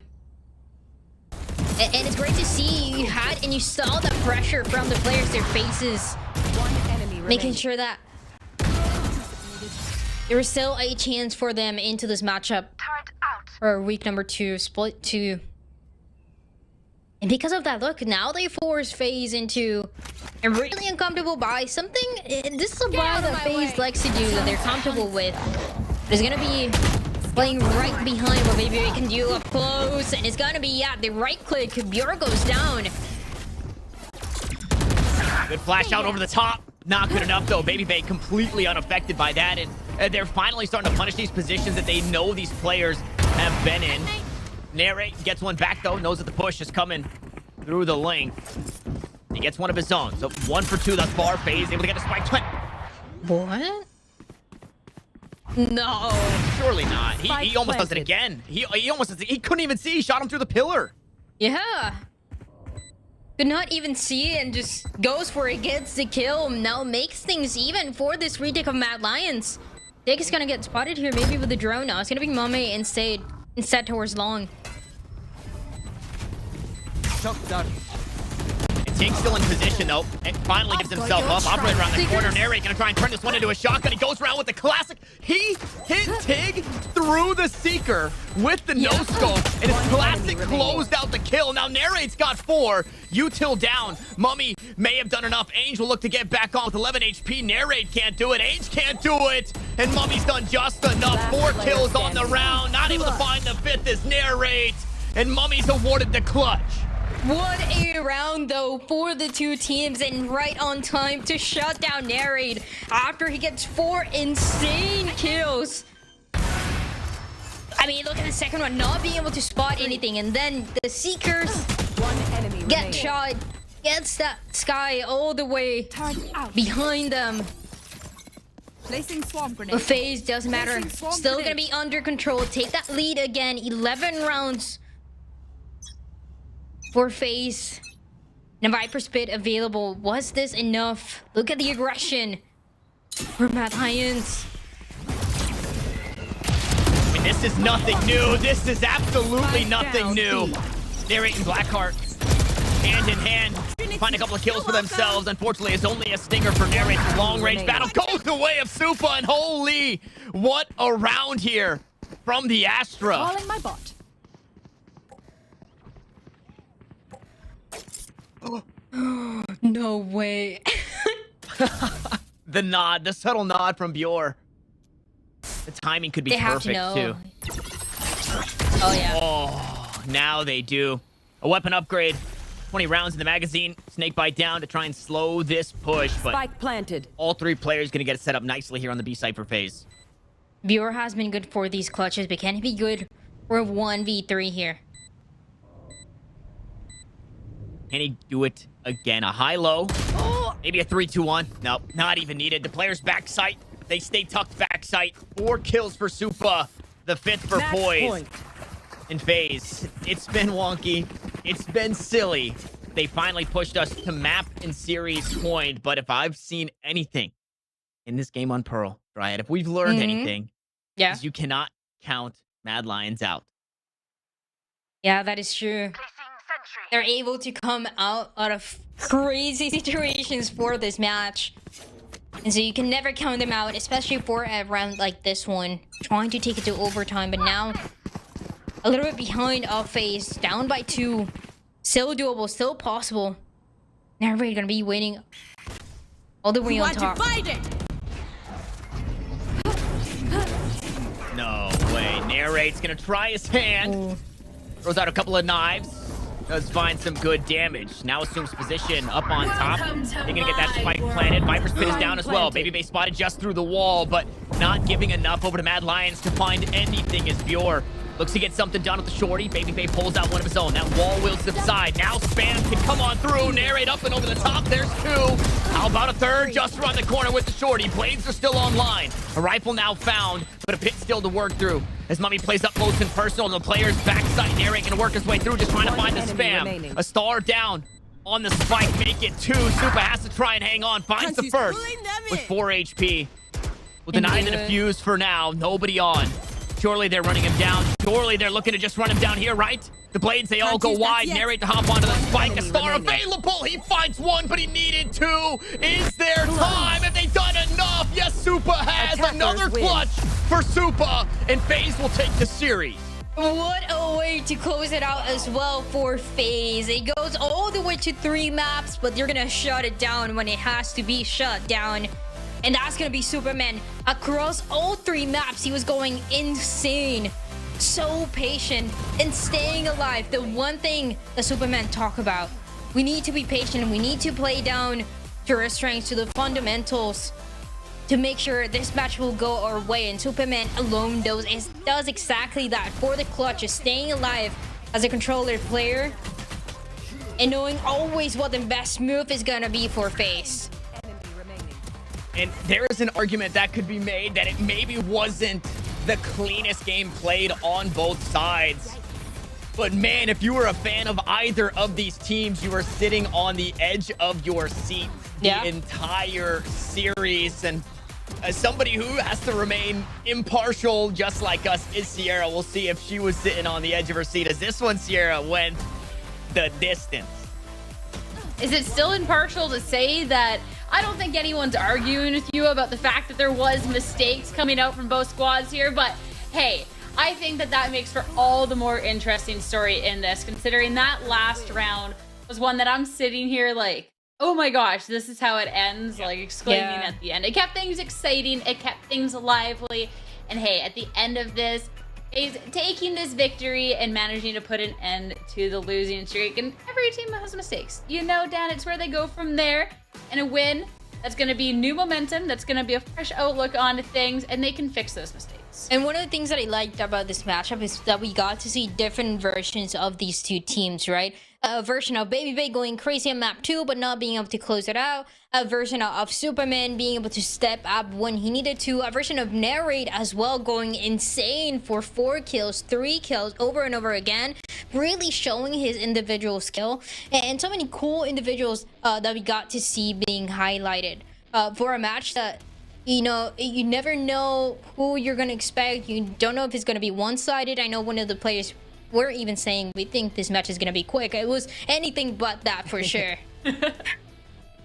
And it's great to see you had and you saw the pressure from the players, their faces, One enemy remaining. making sure that there was still a chance for them into this matchup for week number 2, split 2. And because of that, look, now they force FaZe into a really uncomfortable buy. Something, this is a buy that FaZe likes to do, that they're comfortable with. There's gonna be playing right behind what Baby can do up close, and it's gonna be, yeah, the right click. Bjork goes down. Good flash out over the top. Not good enough, though. Baby Bay completely unaffected by that, and they're finally starting to punish these positions that they know these players have been in. Narrate gets one back, though. Knows that the push is coming through the lane. He gets one of his own. So 1 for 2 thus far. FaZe able to get a spike. What? No. Surely not. He Spike almost does it planted. again. He almost does it. He couldn't even see. He shot him through the pillar. Yeah. Could not even see and just goes for it, gets the kill. Now makes things even for this retake of Mad Lions. Dick is gonna get spotted here, maybe with the drone now. It's gonna be Mame instead towards long. Shock dart. Tig's still in position, though, and finally gives himself up. Operator around the corner. Narrate gonna try and turn this one into a shotgun. He goes around with the classic. He hit Tig through the Seeker with the no-scope, and his classic closed out the kill. Now Narrate's got 4. Util down. Mummy may have done enough. Ainge will look to get back on with 11 HP. Narrate can't do it. Ainge can't do it. And Mummy's done just enough. 4 kills on the round. Not able to find the 5th is Narrate. And Mummy's awarded the clutch. What a round, though, for the two teams, and right on time to shut down Narrate after he gets 4 insane kills. I mean, look at the second one, not being able to spot anything, and then the Seekers One enemy get remaining. shot, gets that Sky all the way behind them. Placing swarm grenade. But FaZe doesn't matter. Placing swarm Still gonna grenade. be under control. Take that lead again. 11 rounds for FaZe. And Viper Spit available. Was this enough? Look at the aggression for Mad Lions. I mean, this is nothing new. This is absolutely Spike nothing down, new. B. Narrate and Blackheart, hand in hand, find a couple of kills for themselves. Unfortunately, it's only a stinger for Narrate. Long range battle goes the way of Supa, and holy, what a round here from the Astra. Calling my bot. No way. The nod, the subtle nod from Bjor. The timing could be They have perfect to know. too. Oh yeah. Oh, now they do. A weapon upgrade. 20 rounds in the magazine. Snakebite down to try and slow this push, but Spike planted. all three players gonna get it set up nicely here on the B side for FaZe. Viewer has been good for these clutches, but can he be good for a 1v3 here? Can he do it again? A high-low? Maybe a 3-2-1? Nope, not even needed. The player's backside. They stay tucked backside. 4 kills for Supa. The 5th for Match Poise. point. In FaZe. It's been wonky. It's been silly. They finally pushed us to map and series point, but if I've seen anything in this game on Pearl, Dryad, if we've learned anything, Yeah. is you cannot count Mad Lions out. Yeah, that is true. They're able to come out of crazy situations for this match. And so you can never count them out, especially for a round like this one. Trying to take it to overtime, but now a little bit behind off FaZe, down by 2. Still doable, still possible. Now we're gonna be waiting all the way on top. No way. Narrate's gonna try his hand. Ooh. Throws out a couple of knives. Does find some good damage. Now assumes position up on top. They're gonna get that spike planted. Viper spin is down as well. Baby Bay spotted just through the wall, but not giving enough over to Mad Lions to find anything as Bjor looks to get something done with the shorty. Baby Bay pulls out one of his own. That wall will subside. Now Spam can come on through. Narrate up and over the top. There's 2. How about a 3rd? Just around the corner with the shorty. Blades are still online. A rifle now found, but a pit still to work through. As Mummy plays up close and personal, the player's backside. Narrate gonna work his way through, just trying to find the spam. remaining. A star down on the spike. Make it 2. Supa has to try and hang on. Finds the first with 4 HP. Will deny the defuse for now. Nobody on. Surely they're running him down. Surely they're looking to just run him down here, right? The blades, they all go wide. Narrate to hop onto the spike. A star available. He finds 1, but he needed 2. Is there time? Have they done enough? Yes, Supa has. Attackers Another win. clutch for Supa. And FaZe will take the series. What a way to close it out as well for FaZe. It goes all the way to 3 maps, but they're gonna shut it down when it has to be shut down. And that's gonna be Superman. Across all 3 maps, he was going insane. So patient and staying alive. The one thing the Superman talk about. We need to be patient. We need to play down to our strengths, to the fundamentals, to make sure this match will go our way. And Superman alone does exactly that for the clutch, is staying alive as a controller player and knowing always what the best move is gonna be for FaZe. And there is an argument that could be made that it maybe wasn't the cleanest game played on both sides. But man, if you were a fan of either of these teams, you were sitting on the edge of your seat the entire series. And as somebody who has to remain impartial just like us is Sierra. We'll see if she was sitting on the edge of her seat as this one, Sierra, went the distance. Is it still impartial to say that I don't think anyone's arguing with you about the fact that there was mistakes coming out from both squads here, but hey, I think that makes for all the more interesting story in this, considering that last round was one that I'm sitting here like, oh my gosh, this is how it ends, like exclaiming at the end. It kept things exciting, it kept things lively, and hey, at the end of this, is taking this victory and managing to put an end to the losing streak. And every team has mistakes. You know, Dan, it's where they go from there. And a win, that's going to be new momentum. That's going to be a fresh outlook on things. And they can fix those mistakes. And one of the things that I liked about this matchup is that we got to see different versions of these 2 teams, right? A version of Baby Bay going crazy on map 2, but not being able to close it out. A version of Superman being able to step up when he needed to. A version of Narrate as well, going insane for 4 kills, 3 kills over and over again. Really showing his individual skill. And so many cool individuals that we got to see being highlighted for a match that, you know, you never know who you're going to expect. You don't know if it's going to be one-sided. I know one of the players were even saying we think this match is going to be quick. It was anything but that for sure.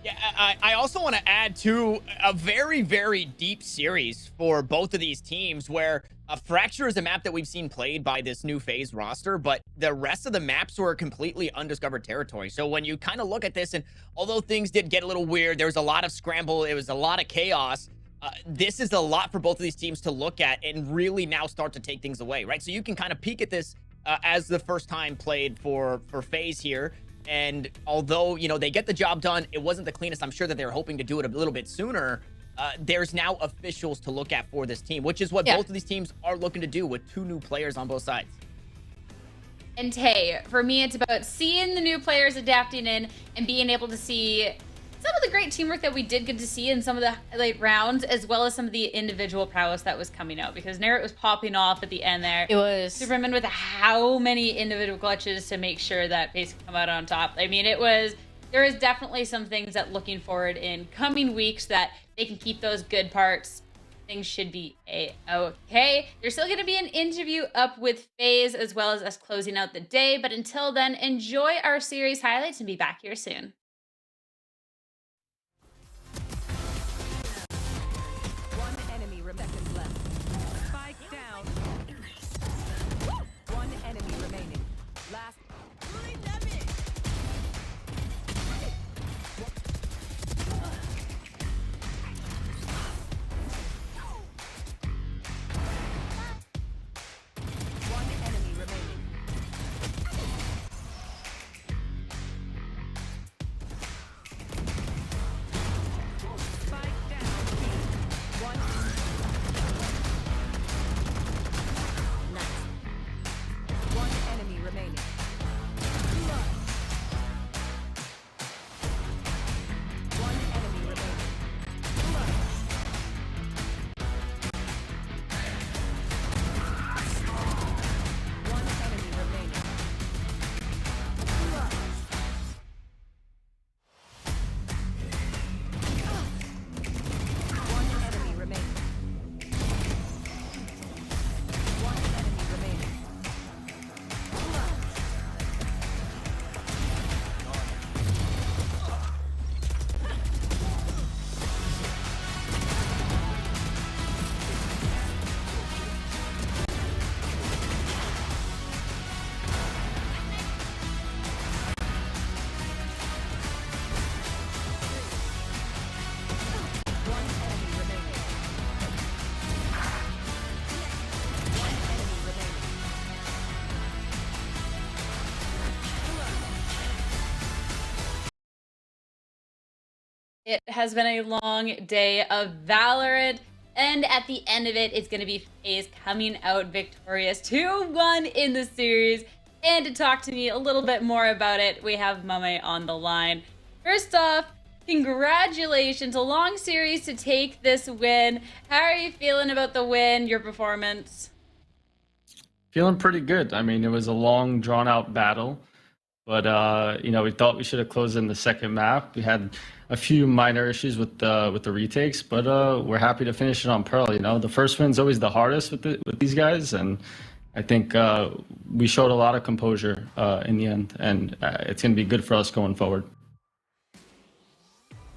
Yeah, I also want to add to a very, very deep series for both of these teams where Fracture is a map that we've seen played by this new FaZe roster, but the rest of the maps were completely undiscovered territory. So when you kind of look at this, and although things did get a little weird, there was a lot of scramble, it was a lot of chaos. This is a lot for both of these teams to look at and really now start to take things away, right? So you can kind of peek at this as the first time played for FaZe here. And although, you know, they get the job done, it wasn't the cleanest. I'm sure that they were hoping to do it a little bit sooner. There's now officials to look at for this team, which is what both of these teams are looking to do with 2 new players on both sides. And hey, for me, it's about seeing the new players adapting in and being able to see some of the great teamwork that we did get to see in some of the late rounds, as well as some of the individual prowess that was coming out, because Narrett was popping off at the end there. It was. Superman with how many individual clutches to make sure that FaZe could come out on top. I mean, there is definitely some things that looking forward in coming weeks that they can keep those good parts. Things should be a-okay. There's still going to be an interview up with FaZe as well as us closing out the day. But until then, enjoy our series highlights and be back here soon. One enemy seconds left. Spike down. One enemy remaining. Last. One enemy remaining. Spike down. One. Nice. One enemy remaining. One enemy remaining. One enemy remaining. One enemy remaining. One enemy remaining. One enemy remaining. One enemy remaining. It has been a long day of Valorant, and at the end of it, it's going to be FaZe coming out victorious 2-1 in the series. And to talk to me a little bit more about it, we have Mame on the line. First off, congratulations, a long series to take this win. How are you feeling about the win, your performance? Feeling pretty good. I mean, it was a long, drawn-out battle, but you know, we thought we should have closed in the second map. We had a few minor issues with the retakes, but we're happy to finish it on Pearl. You know, the first win's always the hardest with these guys, and I think we showed a lot of composure in the end, and it's going to be good for us going forward.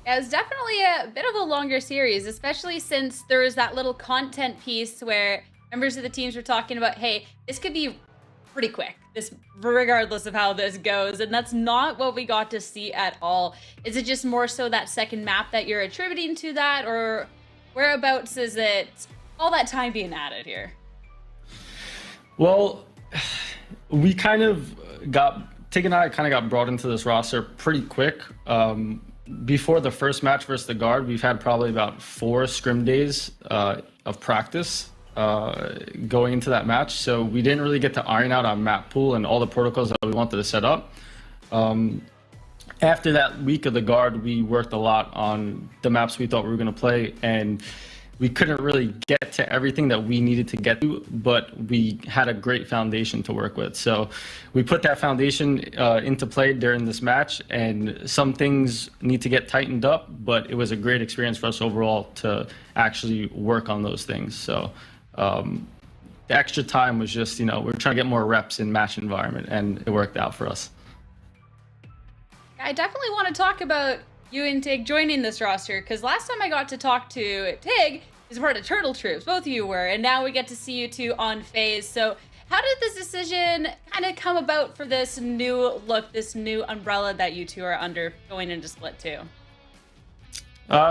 Yeah, it was definitely a bit of a longer series, especially since there was that little content piece where members of the teams were talking about, hey, this could be pretty quick, this regardless of how this goes, and that's not what we got to see at all. Is it just more so that second map that you're attributing to that, or whereabouts is it all that time being added here? Well, we kind of Tig and I kind of got brought into this roster pretty quick. Before the first match versus the Guard, we've had probably about 4 scrim days of practice going into that match. So we didn't really get to iron out our map pool and all the protocols that we wanted to set up. After that week of the Guard, we worked a lot on the maps we thought we were going to play, and we couldn't really get to everything that we needed to get to, but we had a great foundation to work with. So we put that foundation into play during this match, and some things need to get tightened up, but it was a great experience for us overall to actually work on those things. So the extra time was just, you know, we're trying to get more reps in match environment, and it worked out for us. I definitely want to talk about you and Tig joining this roster, because last time I got to talk to Tig, is a part of Turtle Troops. Both of you were, and now we get to see you two on FaZe. So how did this decision kind of come about for this new look, this new umbrella that you two are under going into Split 2?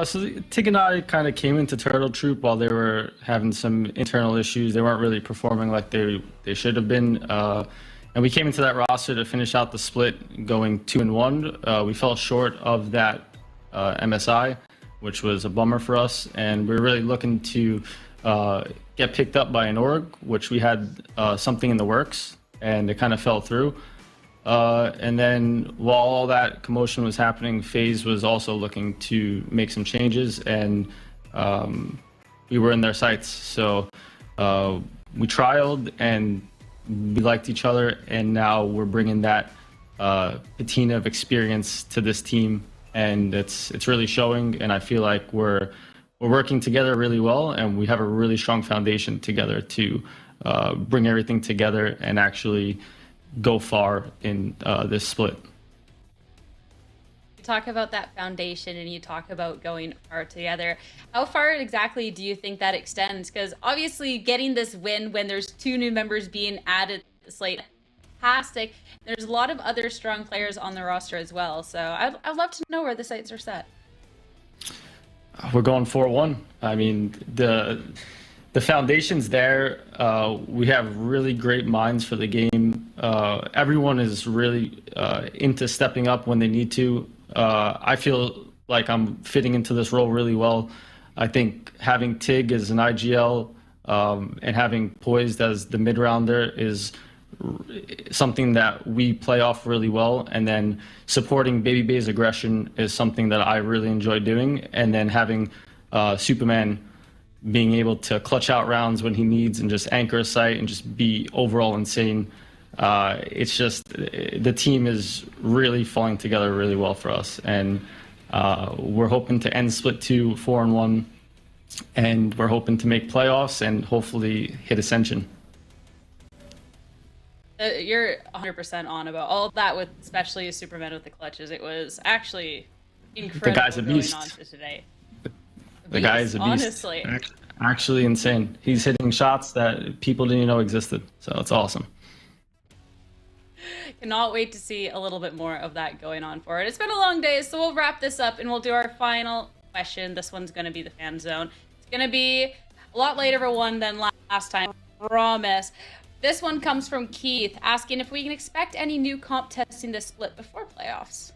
So Tig and I kind of came into Turtle Troop while they were having some internal issues. They weren't really performing like they should have been. And we came into that roster to finish out the split going 2-1. We fell short of that MSI, which was a bummer for us. And we were really looking to get picked up by an org, which we had something in the works, and it kind of fell through. And then while all that commotion was happening, FaZe was also looking to make some changes, and we were in their sights. So we trialed, and we liked each other, and now we're bringing that patina of experience to this team, and it's really showing. And I feel like we're working together really well, and we have a really strong foundation together to bring everything together and actually go far in this split. You talk about that foundation and you talk about going far together. How far exactly do you think that extends? Because obviously getting this win when there's 2 new members being added to the slate, fantastic. There's a lot of other strong players on the roster as well. So I'd love to know where the sights are set. We're going 4-1. I mean, the foundation's there. We have really great minds for the game. Everyone is really into stepping up when they need to. I feel like I'm fitting into this role really well. I think having Tig as an IGL and having Poised as the mid-rounder is something that we play off really well. And then supporting Baby Bay's aggression is something that I really enjoy doing. And then having Superman being able to clutch out rounds when he needs and just anchor a site and just be overall insane. It's just, the team is really falling together really well for us. And we're hoping to end Split 2 4-1, and we're hoping to make playoffs and hopefully hit Ascension. You're 100% on about all of that, with especially Superman with the clutches. It was actually incredible. The guy's a beast. Going on to today. The guy is a beast. Honestly. Actually insane. He's hitting shots that people didn't even know existed. So it's awesome. Cannot wait to see a little bit more of that going on forward. It's been a long day, so we'll wrap this up and we'll do our final question. This one's going to be the fan zone. It's going to be a lot later of a one than last time. Promise. This one comes from Keith, asking if we can expect any new comp testing this split before playoffs.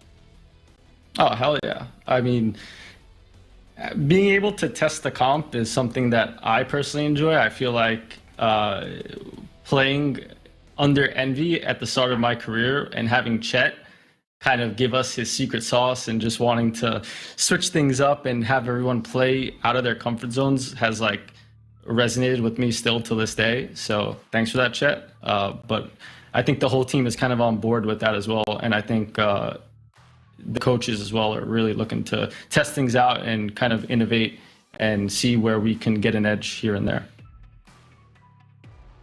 Oh, hell yeah. I mean, being able to test the comp is something that I personally enjoy. I feel like playing under Envy at the start of my career and having Chet kind of give us his secret sauce and just wanting to switch things up and have everyone play out of their comfort zones has like resonated with me still to this day. So thanks for that, Chet. But I think the whole team is kind of on board with that as well. And I think the coaches as well are really looking to test things out and kind of innovate and see where we can get an edge here and there.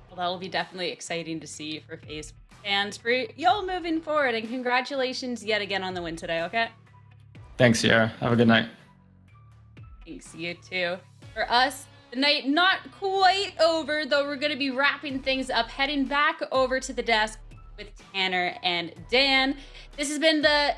Well, that'll be definitely exciting to see for FaZe fans, for y'all moving forward. And congratulations yet again on the win today, okay? Thanks, Sierra. Have a good night. Thanks, you too. For us, the night not quite over, though. We're going to be wrapping things up, heading back over to the desk with Tanner and Dan. This has been the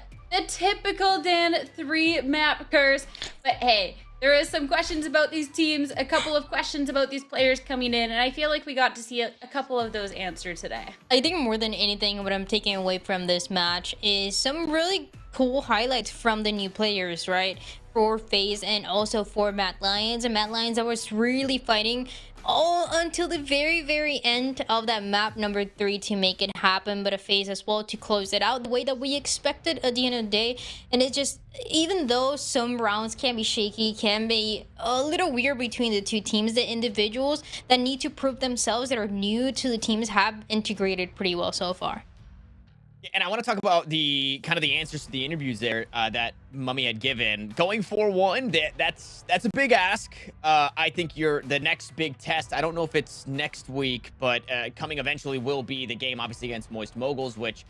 typical Dan 3-map curse. But hey, there is some questions about these teams, a couple of questions about these players coming in, and I feel like we got to see a couple of those answered today. I think more than anything, what I'm taking away from this match is some really cool highlights from the new players, right? For FaZe and also for Matt Lyons. And Matt Lyons, I was really fighting all until the very end of that map number 3 to make it happen, but a FaZe as well to close it out the way that we expected at the end of the day. And it just, even though some rounds can be shaky, can be a little weird between the two teams, the individuals that need to prove themselves that are new to the teams have integrated pretty well so far. And I want to talk about the kind of the answers to the interviews there that Mummy had given. Going 4-1, that's a big ask. I think the next big test, I don't know if it's next week, but coming eventually will be the game, obviously, against Moist Moguls, which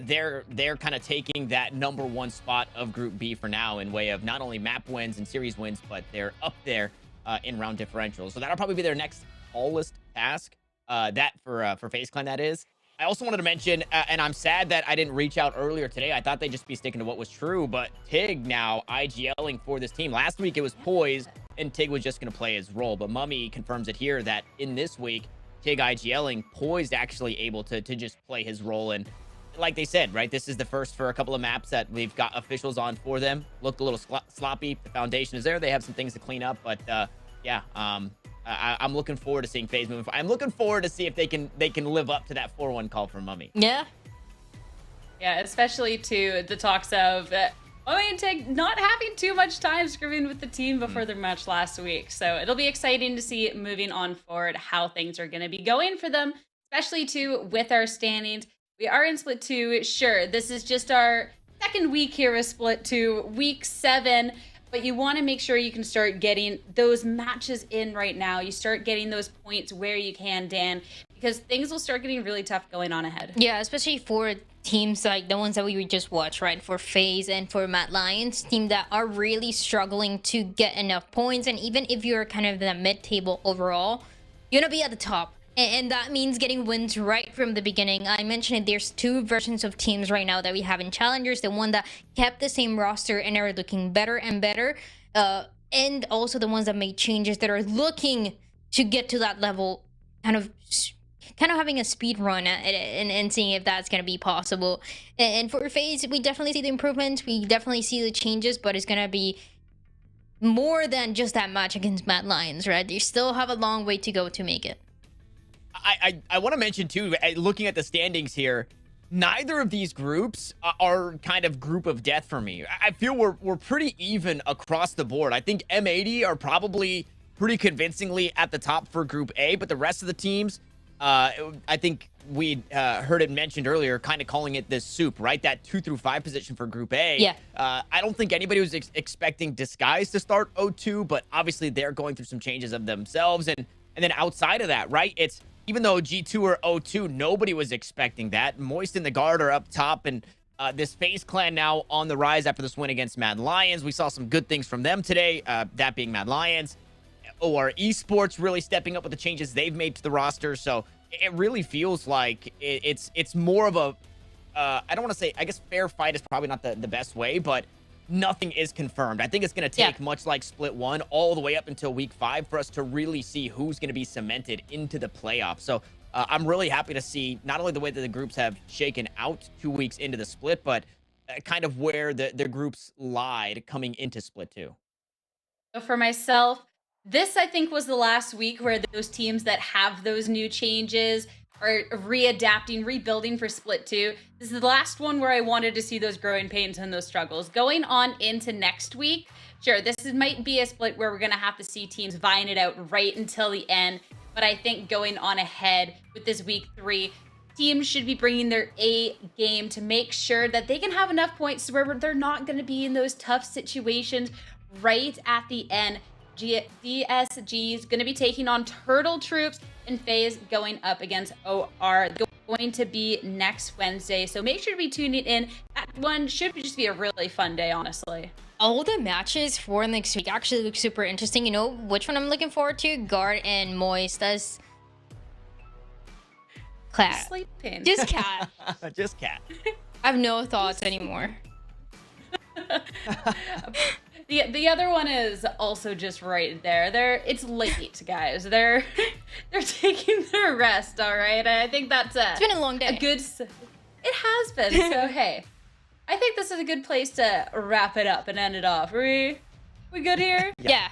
they're kind of taking that #1 spot of Group B for now in way of not only map wins and series wins, but they're up there in-round differential. So that'll probably be their next tallest task. That for FaZe Clan, that is. I also wanted to mention, and I'm sad that I didn't reach out earlier today. I thought they'd just be sticking to what was true, but Tig now IGLing for this team. Last week it was Poise, and Tig was just going to play his role. But Mummy confirms it here that in this week, Tig IGLing, Poise actually able to just play his role. And like they said, right, this is the first for a couple of maps that we've got officials on for them. Looked a little sloppy. The foundation is there. They have some things to clean up, but yeah, I'm looking forward to seeing FaZe moving forward. I'm looking forward to see if they can live up to that 4-1 call from Mummy. Yeah. Yeah, especially to the talks of Mummy and Tig not having too much time scrimming with the team before their match last week. So it'll be exciting to see moving on forward how things are going to be going for them, especially too with our standings. We are in Split 2. Sure, this is just our second week here with Split 2, week 7. But you want to make sure you can start getting those matches in right now. You start getting those points where you can, Dan, because things will start getting really tough going on ahead. Yeah, especially for teams like the ones that we just watched, right? For FaZe and for Mad Lions, team that are really struggling to get enough points. And even if you're kind of in the mid-table overall, you're going to be at the top. And that means getting wins right from the beginning. I mentioned it, there's two versions of teams right now that we have in Challengers. The one that kept the same roster and are looking better and better. And also the ones that made changes that are looking to get to that level, kind of having a speed run at it and seeing if that's going to be possible. And for FaZe, we definitely see the improvements. We definitely see the changes, but it's going to be more than just that match against Mad Lions, right? You still have a long way to go to make it. I want to mention too, looking at the standings here, neither of these groups are kind of group of death for me. I feel we're pretty even across the board. I think M80 are probably pretty convincingly at the top for Group A, but the rest of the teams, I think we heard it mentioned earlier, kind of calling it this soup, right? That 2 through 5 position for Group A. Yeah. I don't think anybody was expecting Disguise to start 0-2, but obviously they're going through some changes of themselves. And then outside of that, right, it's even though G2 are 0-2, nobody was expecting that. Moist and the Guard are up top, and this FaZe Clan now on the rise after this win against Mad Lions. We saw some good things from them today, that being Mad Lions. OR Esports really stepping up with the changes they've made to the roster. So it really feels like it's more of a, I don't want to say, I guess fair fight is probably not the best way, but nothing is confirmed. I think it's going to take, much like Split 1, all the way up until week 5 for us to really see who's going to be cemented into the playoffs. So I'm really happy to see not only the way that the groups have shaken out 2 weeks into the split, but kind of where the groups lied coming into Split 2. So for myself, this I think was the last week where those teams that have those new changes are readapting, rebuilding for Split 2. This is the last one where I wanted to see those growing pains and those struggles. Going on into next week, sure, might be a split where we're going to have to see teams vying it out right until the end. But I think going on ahead with this week 3, teams should be bringing their A game to make sure that they can have enough points where they're not going to be in those tough situations right at the end. DSG is going to be taking on Turtle Troops, and FaZe going up against OR. They're going to be next Wednesday, so make sure to be tuning in. That one should just be a really fun day, honestly. All the matches for next week actually look super interesting. You know which one I'm looking forward to? Guard and Moist. That's Cat. Sleeping. Just Cat. Just Cat. I have no thoughts anymore. The other one is also just right there. It's late, guys. They're taking their rest, all right? I think that's it's been a long day. It has been. So hey, I think this is a good place to wrap it up and end it off. Are we good here? Yeah.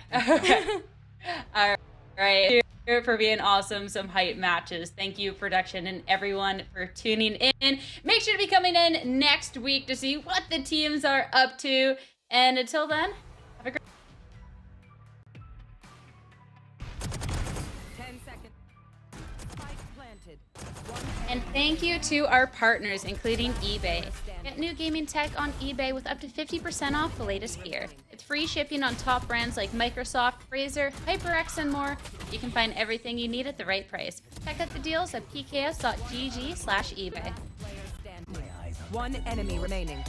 All right. Here for being awesome. Some hype matches. Thank you, production, and everyone for tuning in. Make sure to be coming in next week to see what the teams are up to. And until then, have a great 10 seconds. Spike planted. And thank you to our partners, including eBay. Get new gaming tech on eBay with up to 50% off the latest gear. It's free shipping on top brands like Microsoft, Razer, HyperX, and more. You can find everything you need at the right price. Check out the deals at pks.gg/eBay. One enemy remaining.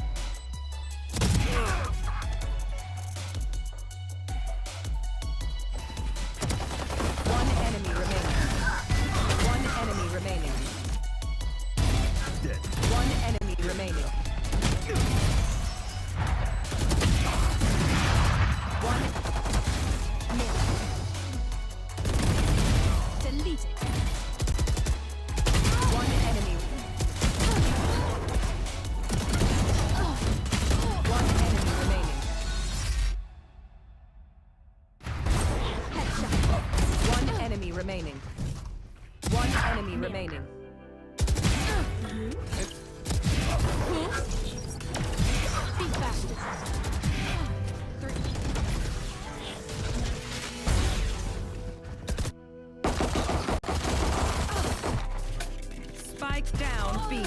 B.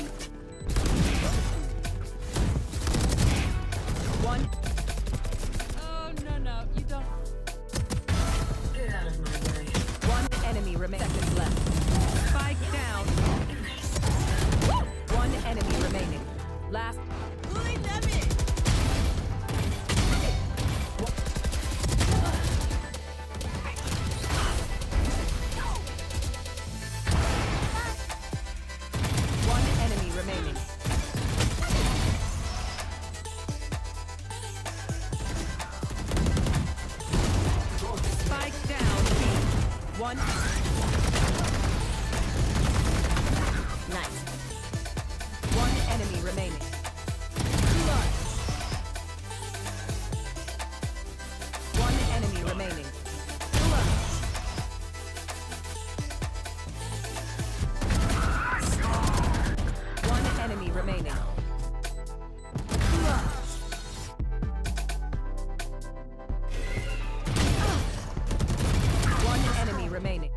One. Oh, no, you don't. Get out of my way. One enemy remains. Seconds left. Spike down. One enemy remaining. Last. Pulling them in. One enemy remaining. Spike down. B. One. Nice. One enemy remaining. One enemy remaining. One enemy remaining. One enemy remaining.